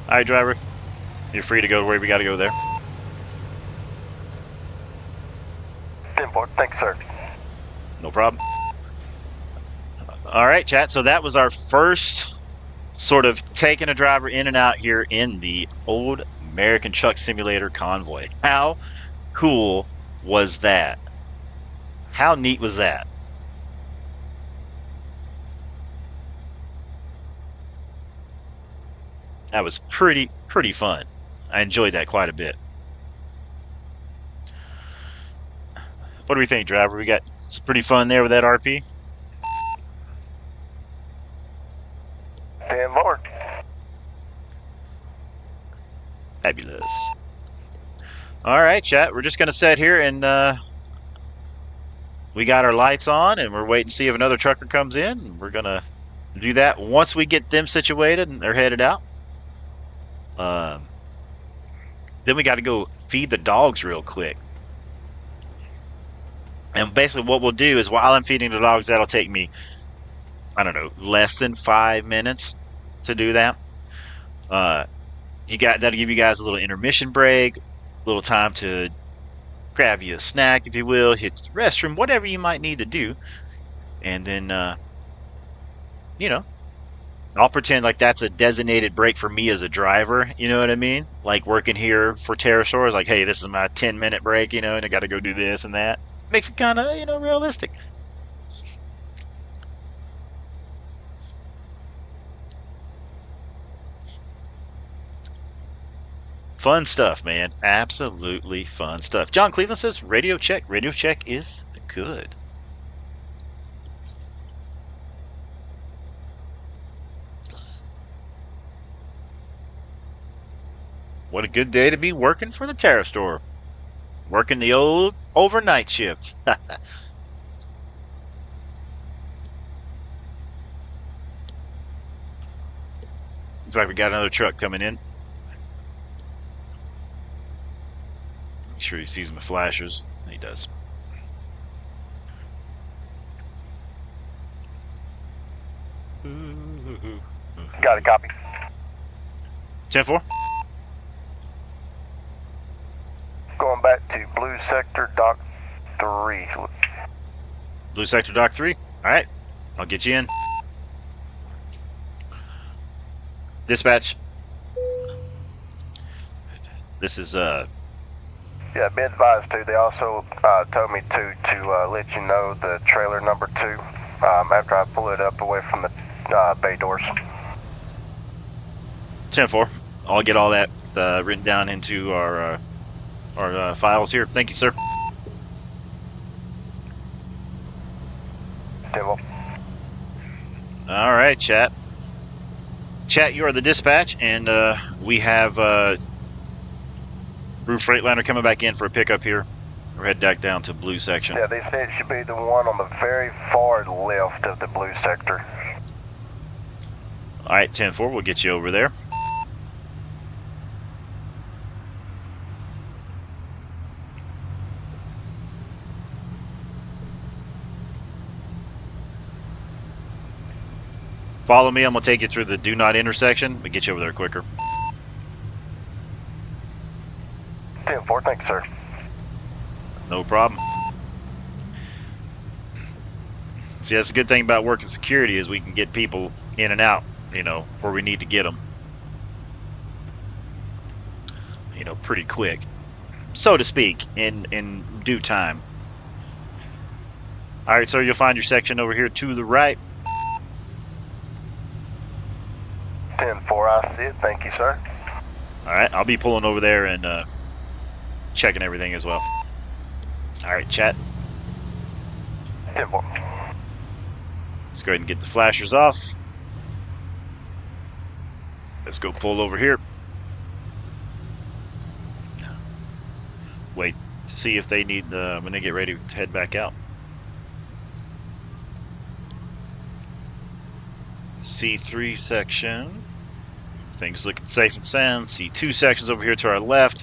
[SPEAKER 1] All right, driver. You're free to go to where we got to go there.
[SPEAKER 2] 10-4. Thanks, sir.
[SPEAKER 1] No problem. All right, chat. So that was our first sort of taking a driver in and out here in the old American Truck Simulator Convoy. How cool was that? How neat was that? That was pretty fun. I enjoyed that quite a bit. What do we think, driver? We got some pretty fun there with that RP.
[SPEAKER 2] 10-4.
[SPEAKER 1] Fabulous. All right, chat. We're just gonna sit here and we got our lights on, and we're waiting to see if another trucker comes in. We're gonna do that once we get them situated and they're headed out. Then we got to go feed the dogs real quick. And basically what we'll do is while I'm feeding the dogs, that'll take me, I don't know, less than 5 minutes to do that. That'll give you guys a little intermission break, a little time to grab you a snack, if you will, hit the restroom, whatever you might need to do. And then, I'll pretend like that's a designated break for me as a driver. You know what I mean? Like working here for Terrestore is like, hey, this is my 10-minute break, and I got to go do this and that. Makes it kind of, realistic. Fun stuff, man. Absolutely fun stuff. John Cleveland says, radio check. Radio check is good. What a good day to be working for the Terrestore. Working the old overnight shift. Looks like we got another truck coming in. Make sure he sees my flashers. He does.
[SPEAKER 2] Got a copy.
[SPEAKER 1] 10-4.
[SPEAKER 2] Going back to Blue Sector, Dock 3.
[SPEAKER 1] Blue Sector, Dock 3. All right. I'll get you in. Dispatch. This is,
[SPEAKER 2] Yeah, be advised too. They also told me to let you know the trailer number 2 after I pull it up away from the bay doors.
[SPEAKER 1] 10-4. I'll get all that written down into our files here. Thank you, sir.
[SPEAKER 2] Demo.
[SPEAKER 1] All right, chat. Chat, you are the dispatch, and we have Brew Freightliner coming back in for a pickup here. We're heading back down to Blue Section.
[SPEAKER 2] Yeah, they said it should be the one on the very far left of the Blue Sector.
[SPEAKER 1] All right, 10-4, we'll get you over there. Follow me. I'm gonna take you through the do not intersection. We get you over there quicker.
[SPEAKER 2] 10-4, thank you, sir.
[SPEAKER 1] No problem. See, that's the good thing about working security is we can get people in and out, you know, where we need to get them. You know, pretty quick, so to speak, in due time. All right, so you'll find your section over here to the right.
[SPEAKER 2] 10-4, I see it. Thank you, sir.
[SPEAKER 1] All right, I'll be pulling over there and checking everything as well. All right, chat.
[SPEAKER 2] 10-4.
[SPEAKER 1] Let's go ahead and get the flashers off. Let's go pull over here. Wait, see if they need, when they get ready to head back out. C3 section. Things looking safe and sound. C2 sections over here to our left.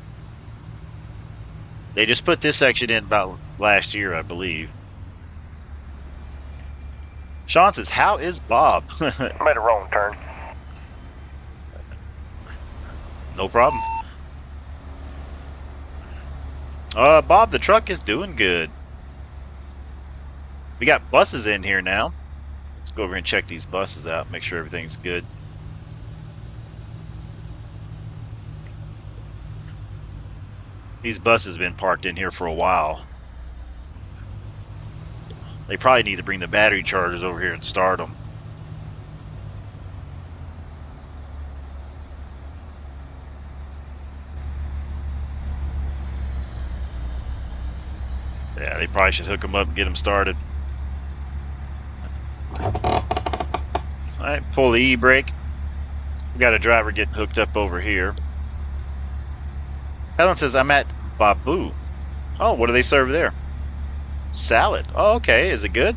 [SPEAKER 1] They just put this section in about last year, I believe. Sean says, how is Bob?
[SPEAKER 2] I made a wrong turn.
[SPEAKER 1] No problem. Bob, the truck is doing good. We got buses in here now. Let's go over and check these buses out, make sure everything's good. These buses have been parked in here for a while. They probably need to bring the battery chargers over here and start them. Yeah, they probably should hook them up and get them started. Alright, pull the e-brake. We got a driver getting hooked up over here. Helen says, I'm at Babu. Oh, what do they serve there? Salad. Oh, okay. Is it good?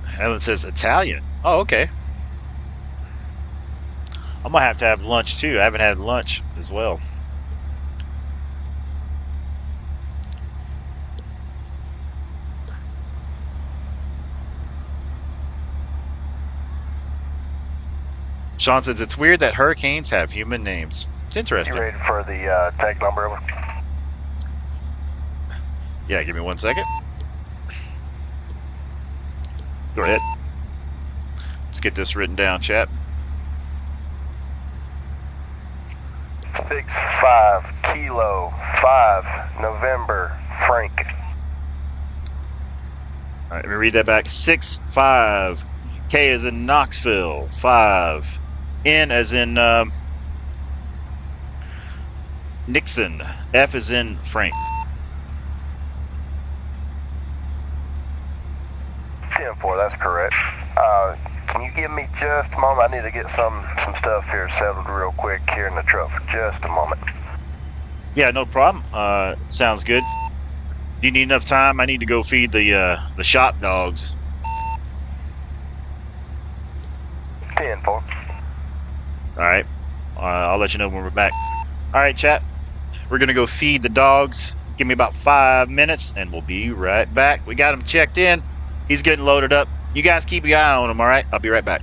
[SPEAKER 1] Helen says Italian. Oh, okay. I'm gonna have to have lunch too. I haven't had lunch as well. Sean says it's weird that hurricanes have human names. It's interesting.
[SPEAKER 2] You ready for the tag number? Over?
[SPEAKER 1] Yeah, give me 1 second. Go ahead. Let's get this written down, chat.
[SPEAKER 2] 6-5 Kilo 5 November Frank.
[SPEAKER 1] All right, let me read that back. 6-5. K as in Knoxville. 5. N as in Nixon. F as in Frank.
[SPEAKER 2] 10-4, that's correct. Can you give me just a moment? I need to get some stuff here settled real quick here in the truck for just a moment.
[SPEAKER 1] Yeah, no problem. Sounds good. Do you need enough time? I need to go feed the shop dogs.
[SPEAKER 2] 10-4.
[SPEAKER 1] All right. I'll let you know when we're back. All right, chat. We're going to go feed the dogs. Give me about 5 minutes, and we'll be right back. We got him checked in. He's getting loaded up. You guys keep your eye on him, all right? I'll be right back.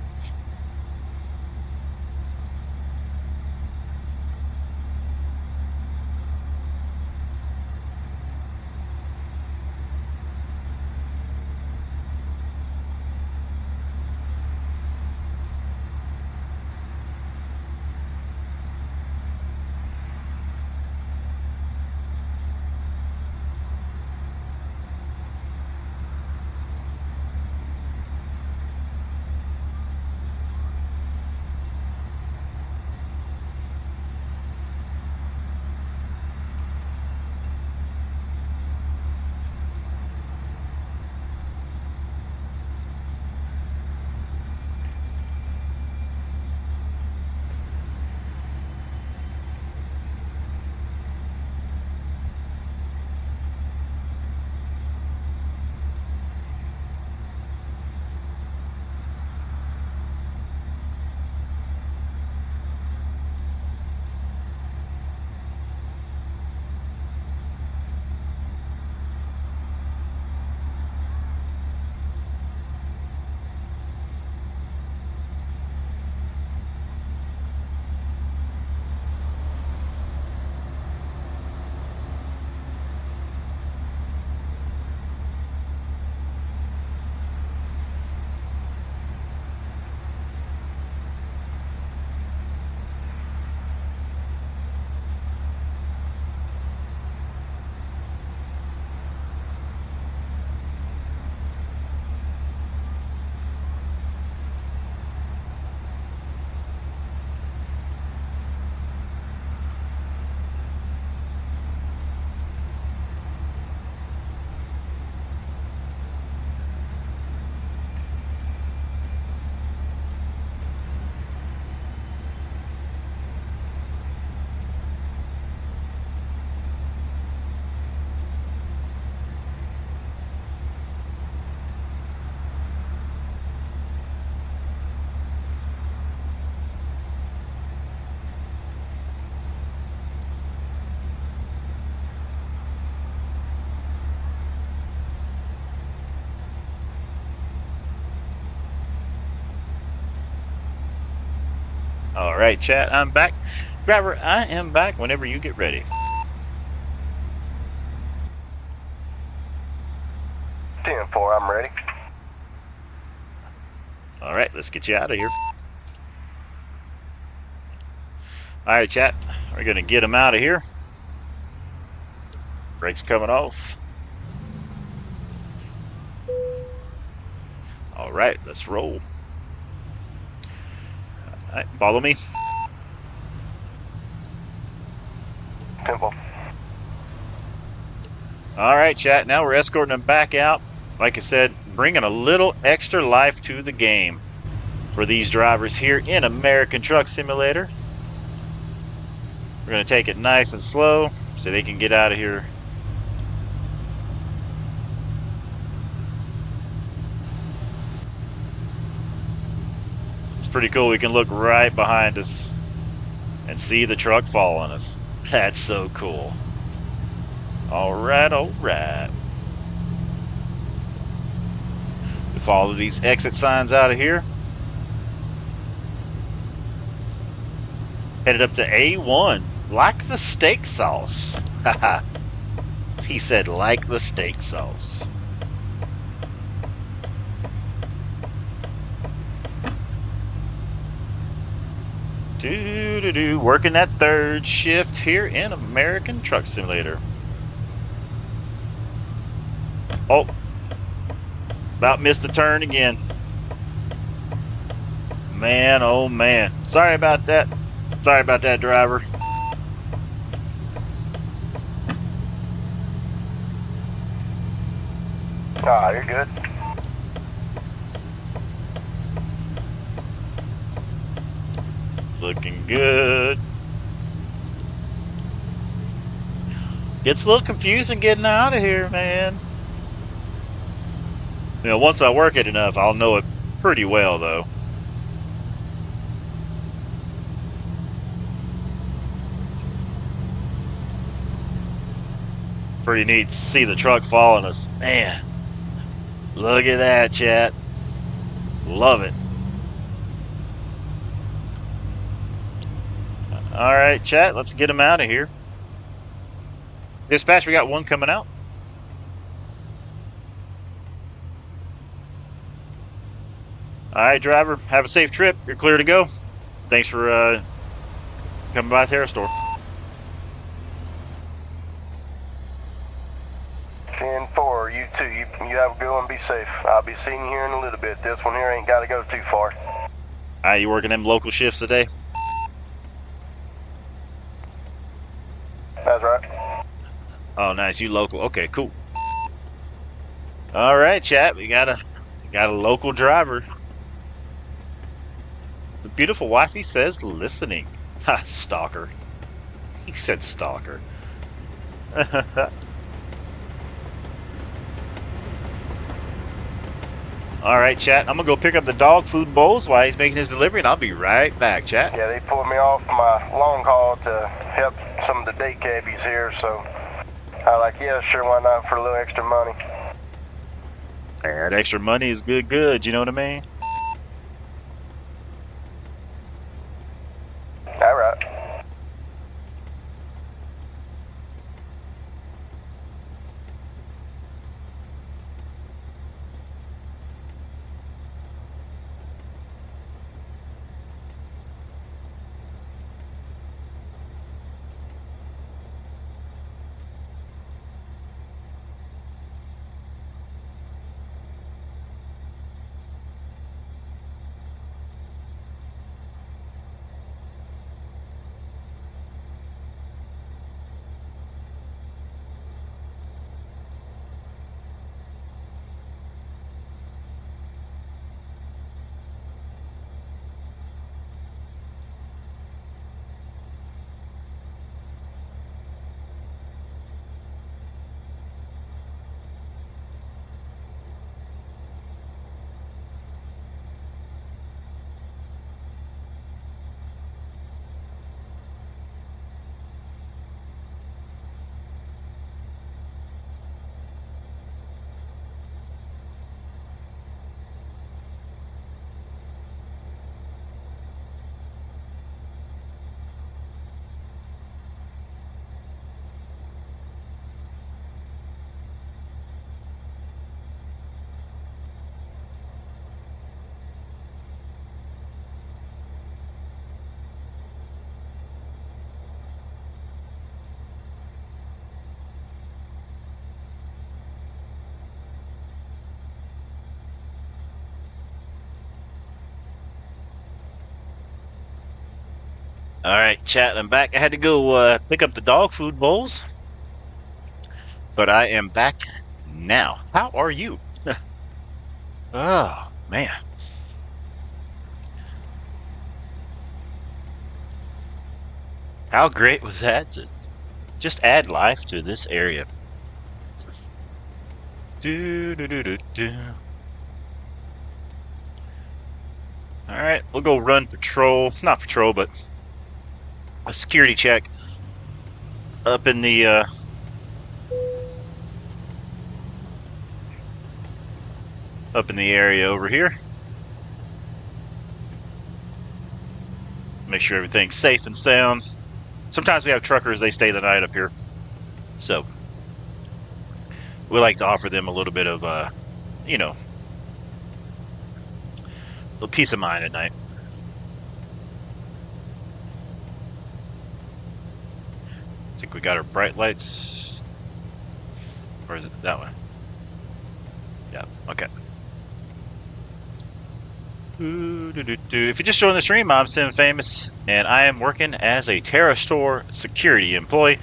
[SPEAKER 1] All right, chat, I'm back. Driver, I am back whenever you get ready.
[SPEAKER 2] 10-4, I'm ready.
[SPEAKER 1] All right, let's get you out of here. All right, chat, we're going to get him out of here. Brakes coming off. All right, let's roll. All right, follow me.
[SPEAKER 2] Temple.
[SPEAKER 1] All right, chat, now we're escorting him back out. Like I said, bringing a little extra life to the game for these drivers here in American Truck Simulator. We're going to take it nice and slow so they can get out of here. It's pretty cool. We can look right behind us and see the truck following us. That's so cool. All right, all right. We follow these exit signs out of here. Headed up to A1, like the steak sauce. Haha. He said, like the steak sauce. Working that third shift here in American Truck Simulator. Oh, about missed the turn again. Man, oh man. Sorry about that. Sorry about that, driver.
[SPEAKER 2] Ah, you're good.
[SPEAKER 1] Looking good. Gets a little confusing getting out of here, man. You know, once I work it enough, I'll know it pretty well, though. Pretty neat to see the truck following us. Man, look at that, chat. Love it. All right, chat, let's get him out of here. Dispatch, we got one coming out. All right, driver, have a safe trip. You're clear to go. Thanks for coming by Terrestore.
[SPEAKER 2] 10-4, you too. You have a good one. Be safe. I'll be seeing you here in a little bit. This one here ain't got to go too far.
[SPEAKER 1] All right, you working them local shifts today?
[SPEAKER 2] That's right.
[SPEAKER 1] Oh, nice. You local. Okay, cool. All right, chat. We got a local driver. The beautiful wifey says listening. Ha, stalker. He said stalker. All right, chat. I'm gonna go pick up the dog food bowls while he's making his delivery, and I'll be right back, chat.
[SPEAKER 2] Yeah, they pulled me off my long haul to help some of the day cabbies here, so I like, yeah, sure, why not, for a little extra money.
[SPEAKER 1] That extra money is good, you know what I mean?
[SPEAKER 2] All right.
[SPEAKER 1] All right, chat. I'm back. I had to go pick up the dog food bowls, but I am back now. How are you? Oh man, how great was that to just add life to this area? Do do do do do. All right, we'll go run patrol. Not patrol, but a security check up in the area over here. Make sure everything's safe and sound. Sometimes we have truckers, they stay the night up here. So we like to offer them a little bit of, you know, a peace of mind at night. I think we got our bright lights. Or is it that one? Yeah, okay. If you just joined the stream, I'm simfamous, and I am working as a Terrestore security employee,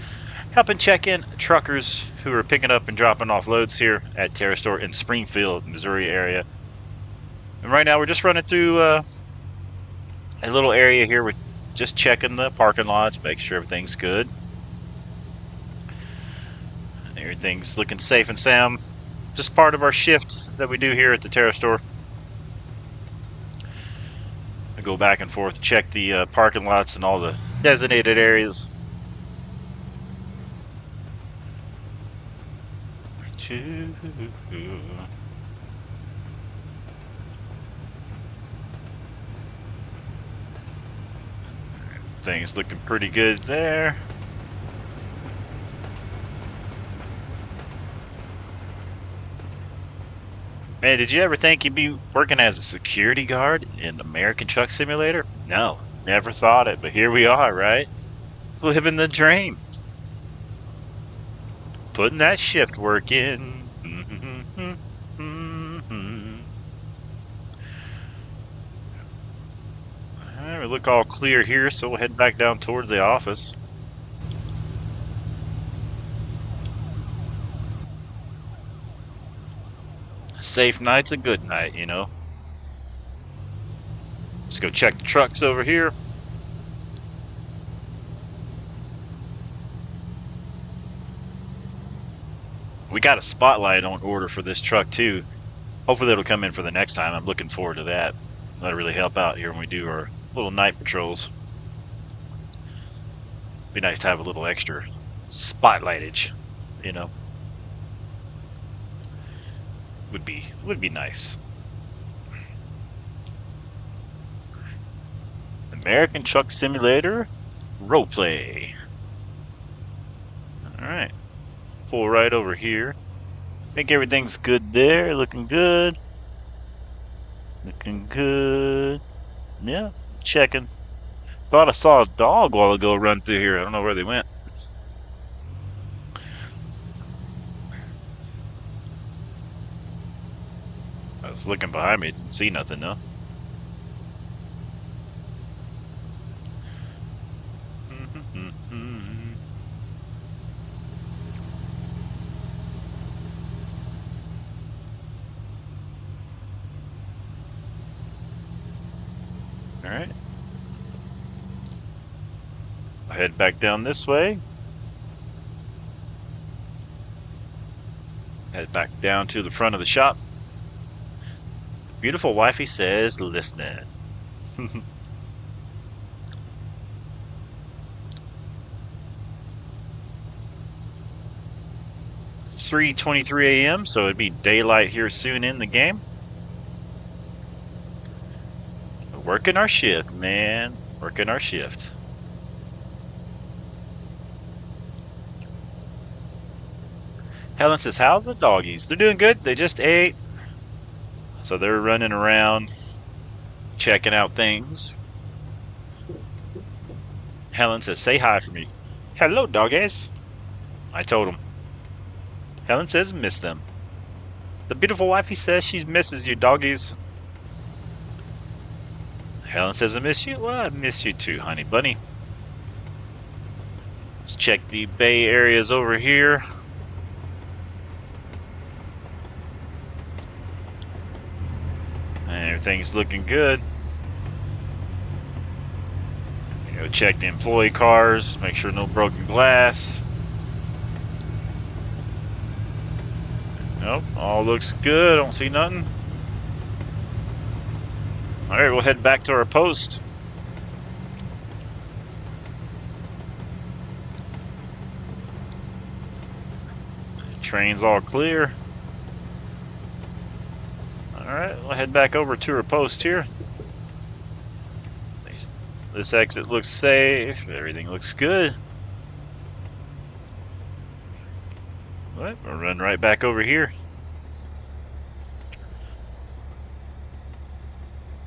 [SPEAKER 1] helping check in truckers who are picking up and dropping off loads here at Terrestore in Springfield, Missouri area. And right now we're just running through a little area here. We're just checking the parking lots, making sure everything's good. Everything's looking safe and sound. Just part of our shift that we do here at the Terrestore. I go back and forth, check the parking lots and all the designated areas. Things looking pretty good there. Man, did you ever think you'd be working as a security guard in American Truck Simulator? No, never thought it, but here we are, right? Living the dream. Putting that shift work in. Alright, we look all clear here, so we'll head back down towards the office. Safe night's a good night, you know. Let's go check the trucks over here. We got a spotlight on order for this truck too. Hopefully it'll come in for the next time. I'm looking forward to that. That'll really help out here when we do our little night patrols. Be nice to have a little extra spotlightage, you know. Would be nice. American Truck Simulator roleplay. All right, pull right over here. Think everything's good there. Looking good. Looking good. Yeah, checking. Thought I saw a dog a while ago run through here. I don't know where they went. I was looking behind me, didn't see nothing though. All right. I'll head back down this way. Head back down to the front of the shop. Beautiful wifey says, listening. 3:23 a.m., so it'd be daylight here soon in the game. Working our shift, man. Working our shift. Helen says, how are the doggies? They're doing good. They just ate. So they're running around, checking out things. Helen says, say hi for me. Hello, doggies. I told them. Helen says, miss them. The beautiful wifey says she misses you, doggies. Helen says, I miss you. Well, I miss you too, honey bunny. check the bay areas over here. And everything's looking good. Go check the employee cars, make sure no broken glass. Nope, all looks good. Don't see nothing. Alright, we'll head back to our post. Train's all clear. Alright, we'll head back over to our post here. This exit looks safe. Everything looks good. We'll run right back over here.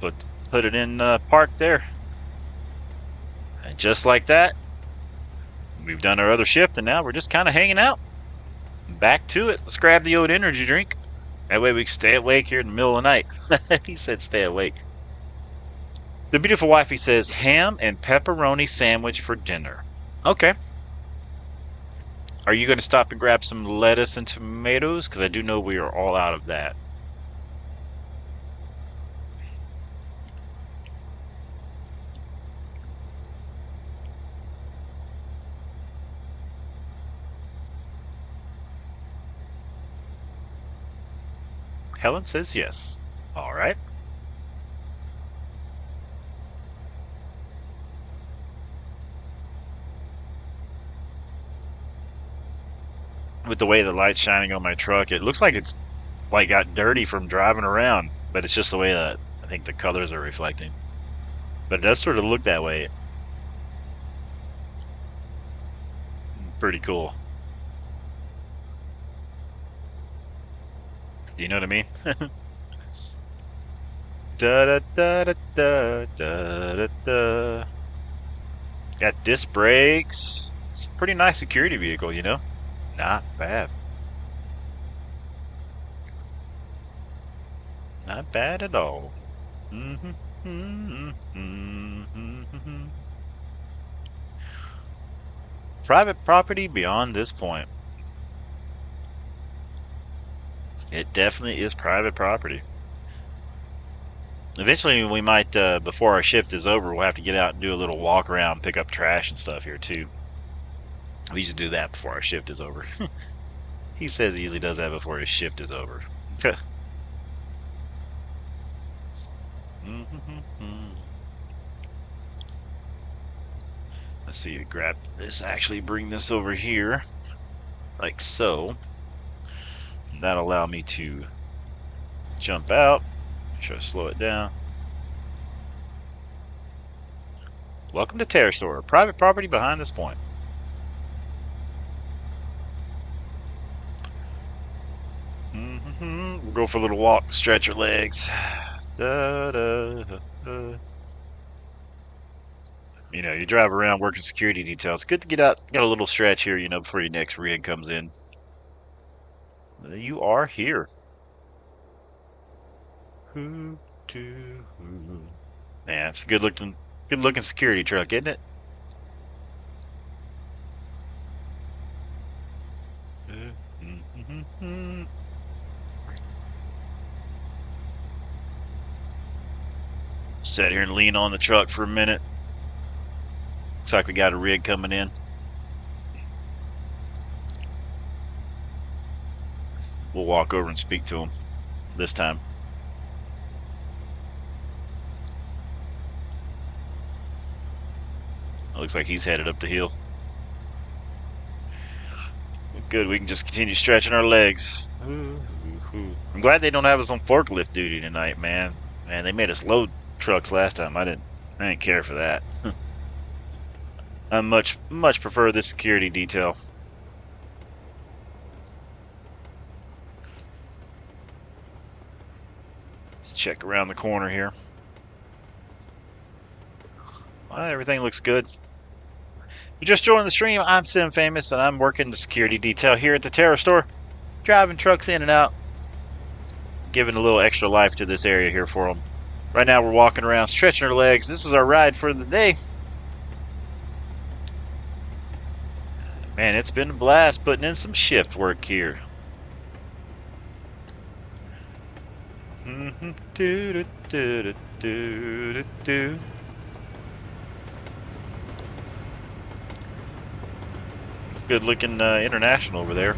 [SPEAKER 1] Put it in park there. And just like that, we've done our other shift, and now we're just kind of hanging out. Back to it. Let's grab the old energy drink. That way we can stay awake here in the middle of the night. He said stay awake. The beautiful wifey says ham and pepperoni sandwich for dinner. Okay. Are you going to stop and grab some lettuce and tomatoes? Because I do know we are all out of that. Helen says yes. All right. With the way the light's shining on my truck, it looks like it's like got dirty from driving around, but it's just the way that I think the colors are reflecting. But it does sort of look that way. Pretty cool. Do you know what I mean? Da da da da da da da. Got disc brakes. It's a pretty nice security vehicle, you know. Not bad. Not bad at all. Private property beyond this point. It definitely is private property. Eventually we might, before our shift is over, we'll have to get out and do a little walk around, pick up trash and stuff here too. We usually do that before our shift is over. He says he usually does that before his shift is over. Let's see, to grab this, actually bring this over here, like so. That'll allow me to jump out. Try to slow it down. Welcome to Terrestore, private property behind this point. We'll go for a little walk, stretch your legs. Da, da, da, da. You know, you drive around working security detail. It's good to get out, get a little stretch here, you know, before your next rig comes in. You are here. Man, it's a good looking security truck, isn't it? Sit here and lean on the truck for a minute. Looks like we got a rig coming in. We'll walk over and speak to him this time. It looks like he's headed up the hill. Good, we can just continue stretching our legs. I'm glad they don't have us on forklift duty tonight, man. Man, they made us load trucks last time. I didn't care for that. I much prefer this security detail. Let's check around the corner here. Well, everything looks good. If you just joined the stream, I'm simfamous, and I'm working the security detail here at the Terrestore, driving trucks in and out, giving a little extra life to this area here for them. Right now we're walking around, stretching our legs. This is our ride for the day. Man, it's been a blast putting in some shift work here. Good looking international over there.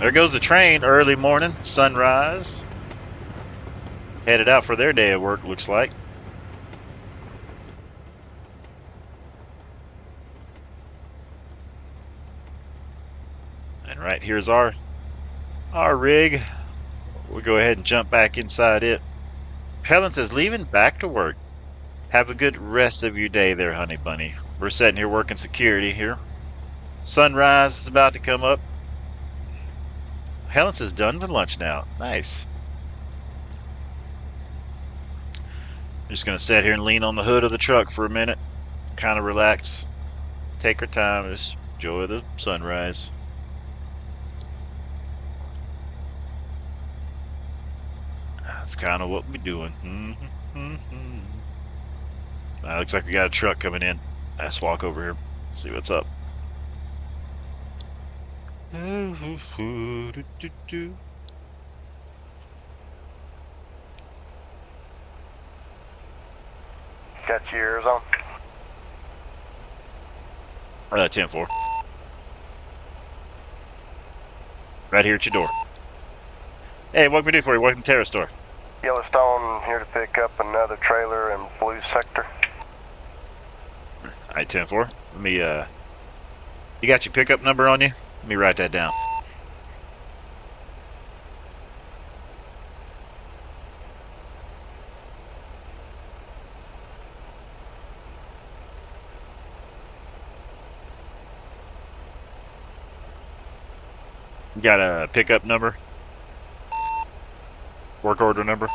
[SPEAKER 1] There goes the train, early morning, sunrise. Headed out for their day of work, looks like. And right here's our rig. We'll go ahead and jump back inside it. Helen says, leaving back to work. Have a good rest of your day there, honey bunny. We're sitting here working security here. Sunrise is about to come up. Helen says, done with lunch now. Nice. Just going to sit here and lean on the hood of the truck for a minute. Kind of relax. Take our time. Just enjoy the sunrise. That's kind of what we're doing. Looks like we got a truck coming in. Let's walk over here. See what's up.
[SPEAKER 2] Got your ears on?
[SPEAKER 1] 10-4. Right here at your door. Hey, what can we do for you? Welcome to Terrestore.
[SPEAKER 2] Yellowstone here to pick up another trailer in Blue Sector.
[SPEAKER 1] Alright, 10-4. Let me, you got your pickup number on you? Let me write that down. You got a pickup number? Work order number?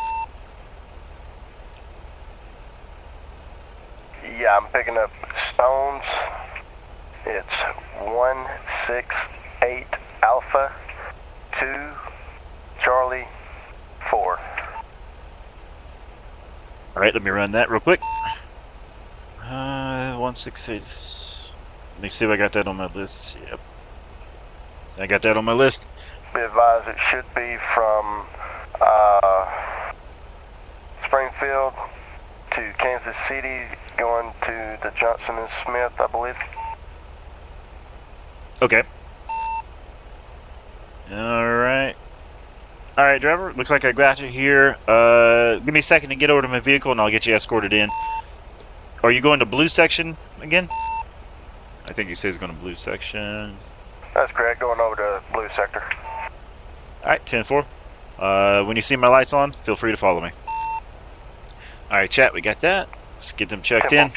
[SPEAKER 2] Yeah, I'm picking up stones. It's 168 Alpha 2 Charlie 4.
[SPEAKER 1] Alright, let me run that real quick. 168. Let me see if I got that on my list. Yep. I got that on my list.
[SPEAKER 2] Be advised, it should be from Springfield to Kansas City, going to the Johnson and Smith, I believe.
[SPEAKER 1] Okay. Alright. Alright, driver. Looks like I got you here. Give me a second to get over to my vehicle and I'll get you escorted in. Are you going to blue section again? I think he says he's going to blue section.
[SPEAKER 2] That's correct, going over to Blue Sector.
[SPEAKER 1] Alright, 10-4. When you see my lights on, feel free to follow me. Alright, chat, we got that. Let's get them checked in.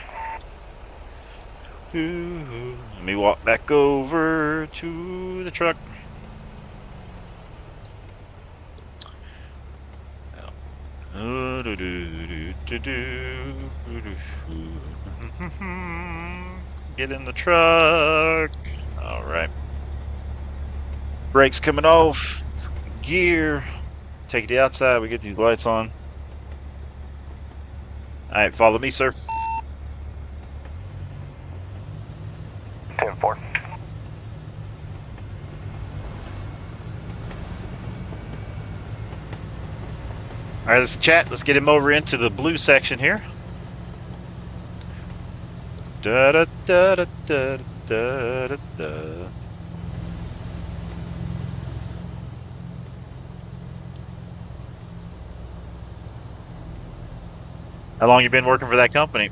[SPEAKER 1] Let me walk back over to the truck. Get in the truck. Alright. Brakes coming off. Gear. Take it to the outside. We get these lights on. Alright, follow me, sir.
[SPEAKER 2] 10-4.
[SPEAKER 1] Alright, let's chat. Let's get him over into the blue section here. Da da da da da da da da. How long you been working for that company?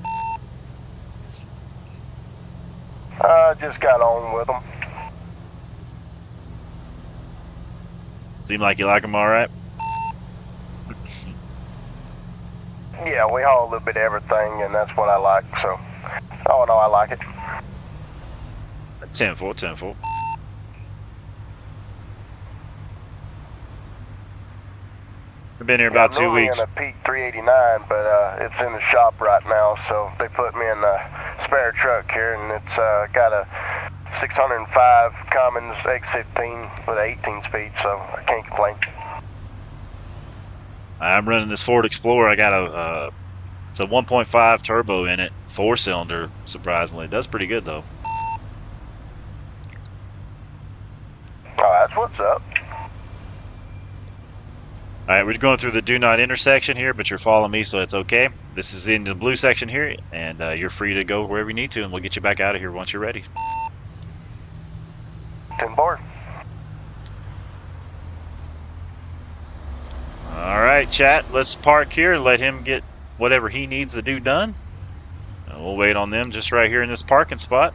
[SPEAKER 2] Just got on with them.
[SPEAKER 1] Seem like you like them all right?
[SPEAKER 2] Yeah, we haul a little bit of everything, and that's what I like, so all in all, I like it.
[SPEAKER 1] 10-4, 10-4. I've been here about 2 weeks.
[SPEAKER 2] I'm in a Peak 389, but it's in the shop right now, so they put me in a spare truck here, and it's got a 605 Cummins X15 with 18 speed, so I can't complain.
[SPEAKER 1] I'm running this Ford Explorer. I got it's a 1.5 turbo in it, 4-cylinder. Surprisingly, it does pretty good though.
[SPEAKER 2] That's what's up.
[SPEAKER 1] All right, we're going through the do not intersection here, but you're following me, so it's okay. This is in the blue section here, and you're free to go wherever you need to, and we'll get you back out of here once you're ready.
[SPEAKER 2] 10-4.
[SPEAKER 1] All right, chat, let's park here and let him get whatever he needs to do done. We'll wait on them just right here in this parking spot.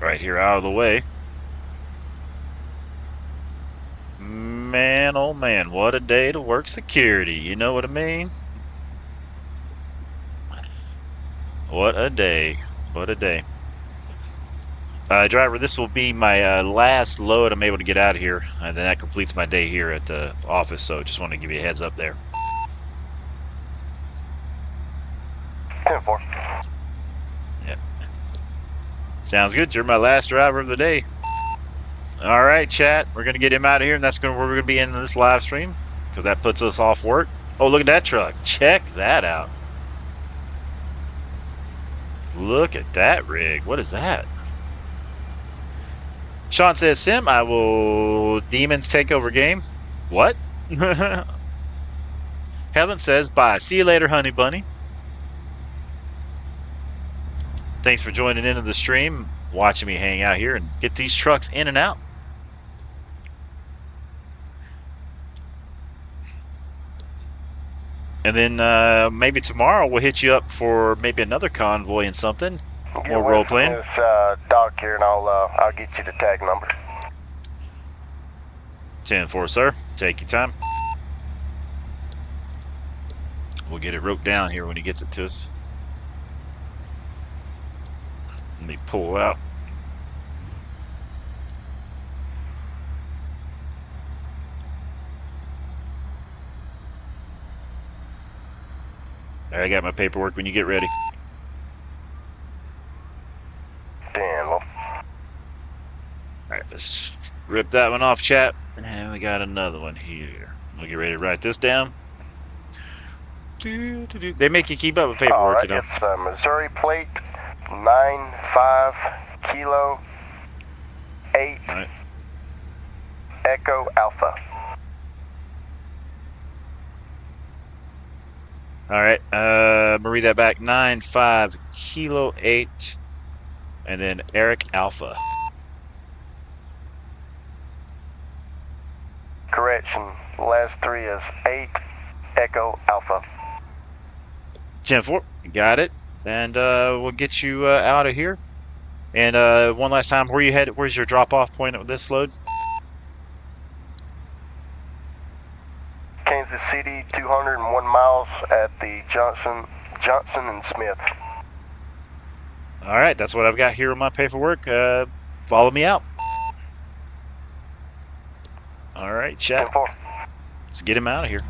[SPEAKER 1] Right here out of the way. Man, oh man, what a day to work security. You know what I mean? What a day. What a day. Driver, this will be my last load I'm able to get out of here. And then that completes my day here at the office, so just want to give you a heads up there.
[SPEAKER 2] 10-4.
[SPEAKER 1] Yep. Sounds good. You're my last driver of the day. All right, chat. We're going to get him out of here, and that's where we're going to be ending this live stream because that puts us off work. Oh, look at that truck. Check that out. Look at that rig. What is that? Sean says, Sim, I will demons take over game. What? Helen says, bye. See you later, honey bunny. Thanks for joining into the stream, watching me hang out here and get these trucks in and out. And then maybe tomorrow we'll hit you up for maybe another convoy and something. More role playing.
[SPEAKER 2] This dock here, and I'll get you the tag number.
[SPEAKER 1] 10-4, sir. Take your time. We'll get it wrote down here when he gets it to us. Let me pull out. I got my paperwork when you get ready.
[SPEAKER 2] Damn. Well.
[SPEAKER 1] Alright, let's rip that one off, chat. And we got another one here. We'll get ready to write this down. They make you keep up with paperwork,
[SPEAKER 2] All right,
[SPEAKER 1] you know.
[SPEAKER 2] it's Missouri plate 95 Kilo 8
[SPEAKER 1] Right.
[SPEAKER 2] Echo Alpha.
[SPEAKER 1] Alright, I'm gonna read that back. 95 Kilo 8 and then Eric Alpha.
[SPEAKER 2] Correction, last three is 8 Echo Alpha.
[SPEAKER 1] 10-4, got it. And we'll get you out of here. And one last time, where you headed? Where's your drop-off point of this load?
[SPEAKER 2] Kansas City, 201 miles at the Johnson and Smith.
[SPEAKER 1] All right, that's what I've got here on my paperwork. Follow me out. All right, chat.
[SPEAKER 2] 10-4.
[SPEAKER 1] Let's get him out of here.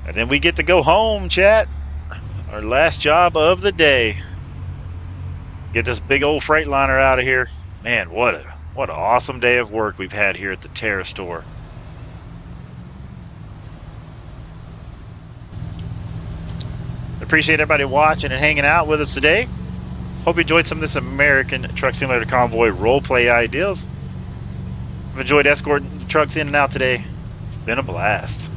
[SPEAKER 1] And then we get to go home, chat. Our last job of the day. Get this big old Freightliner out of here. Man, what an awesome day of work we've had here at the Terrestore. Appreciate everybody watching and hanging out with us today. Hope you enjoyed some of this American Truck Simulator Convoy roleplay ideas. I've enjoyed escorting the trucks in and out today. It's been a blast.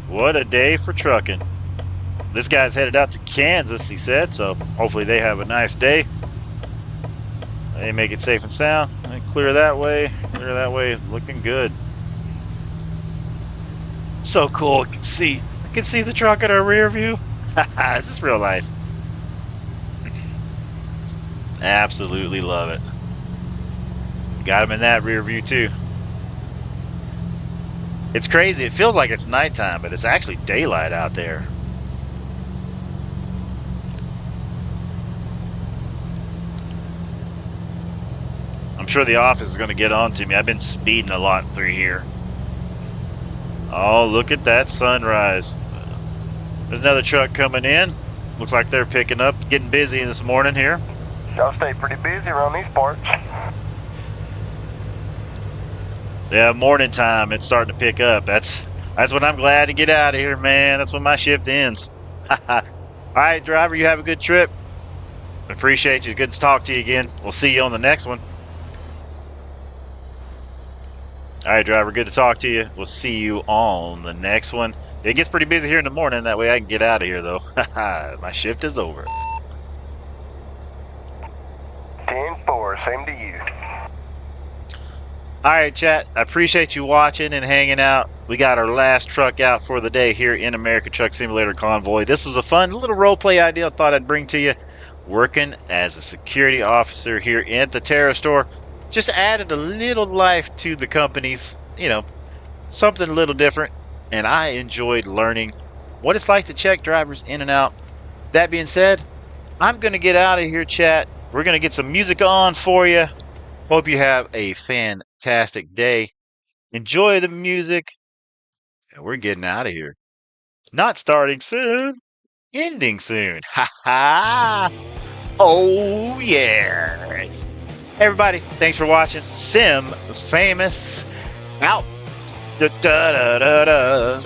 [SPEAKER 1] What a day for trucking. This guy's headed out to Kansas, he said, so hopefully they have a nice day. They make it safe and sound. And clear that way, looking good. So cool, I can see the truck in our rear view. This is real life. Absolutely love it. Got him in that rear view too. It's crazy, it feels like it's nighttime, but it's actually daylight out there. I'm sure the office is going to get on to me. I've been speeding a lot through here. Oh, look at that sunrise. There's another truck coming in. Looks like they're picking up, getting busy this morning here.
[SPEAKER 2] Y'all stay pretty busy around these parts.
[SPEAKER 1] Yeah, morning time. It's starting to pick up. That's when I'm glad to get out of here, man. That's when my shift ends. All right, driver, you have a good trip. Appreciate you. Good to talk to you again. We'll see you on the next one. All right, driver, good to talk to you. We'll see you on the next one. It gets pretty busy here in the morning. That way I can get out of here, though. My shift is over.
[SPEAKER 2] 10-4, same to you.
[SPEAKER 1] All right, chat. I appreciate you watching and hanging out. We got our last truck out for the day here in American Truck Simulator Convoy. This was a fun little role play idea I thought I'd bring to you. Working as a security officer here at the Terrestore just added a little life to the companies, something a little different. And I enjoyed learning what it's like to check drivers in and out. That being said, I'm going to get out of here, chat. We're going to get some music on for you. Hope you have a fantastic day. Enjoy the music. And we're getting out of here. Not starting soon, ending soon. Ha ha. Oh, yeah. Everybody, thanks for watching. Simfamous out. Da da da da da.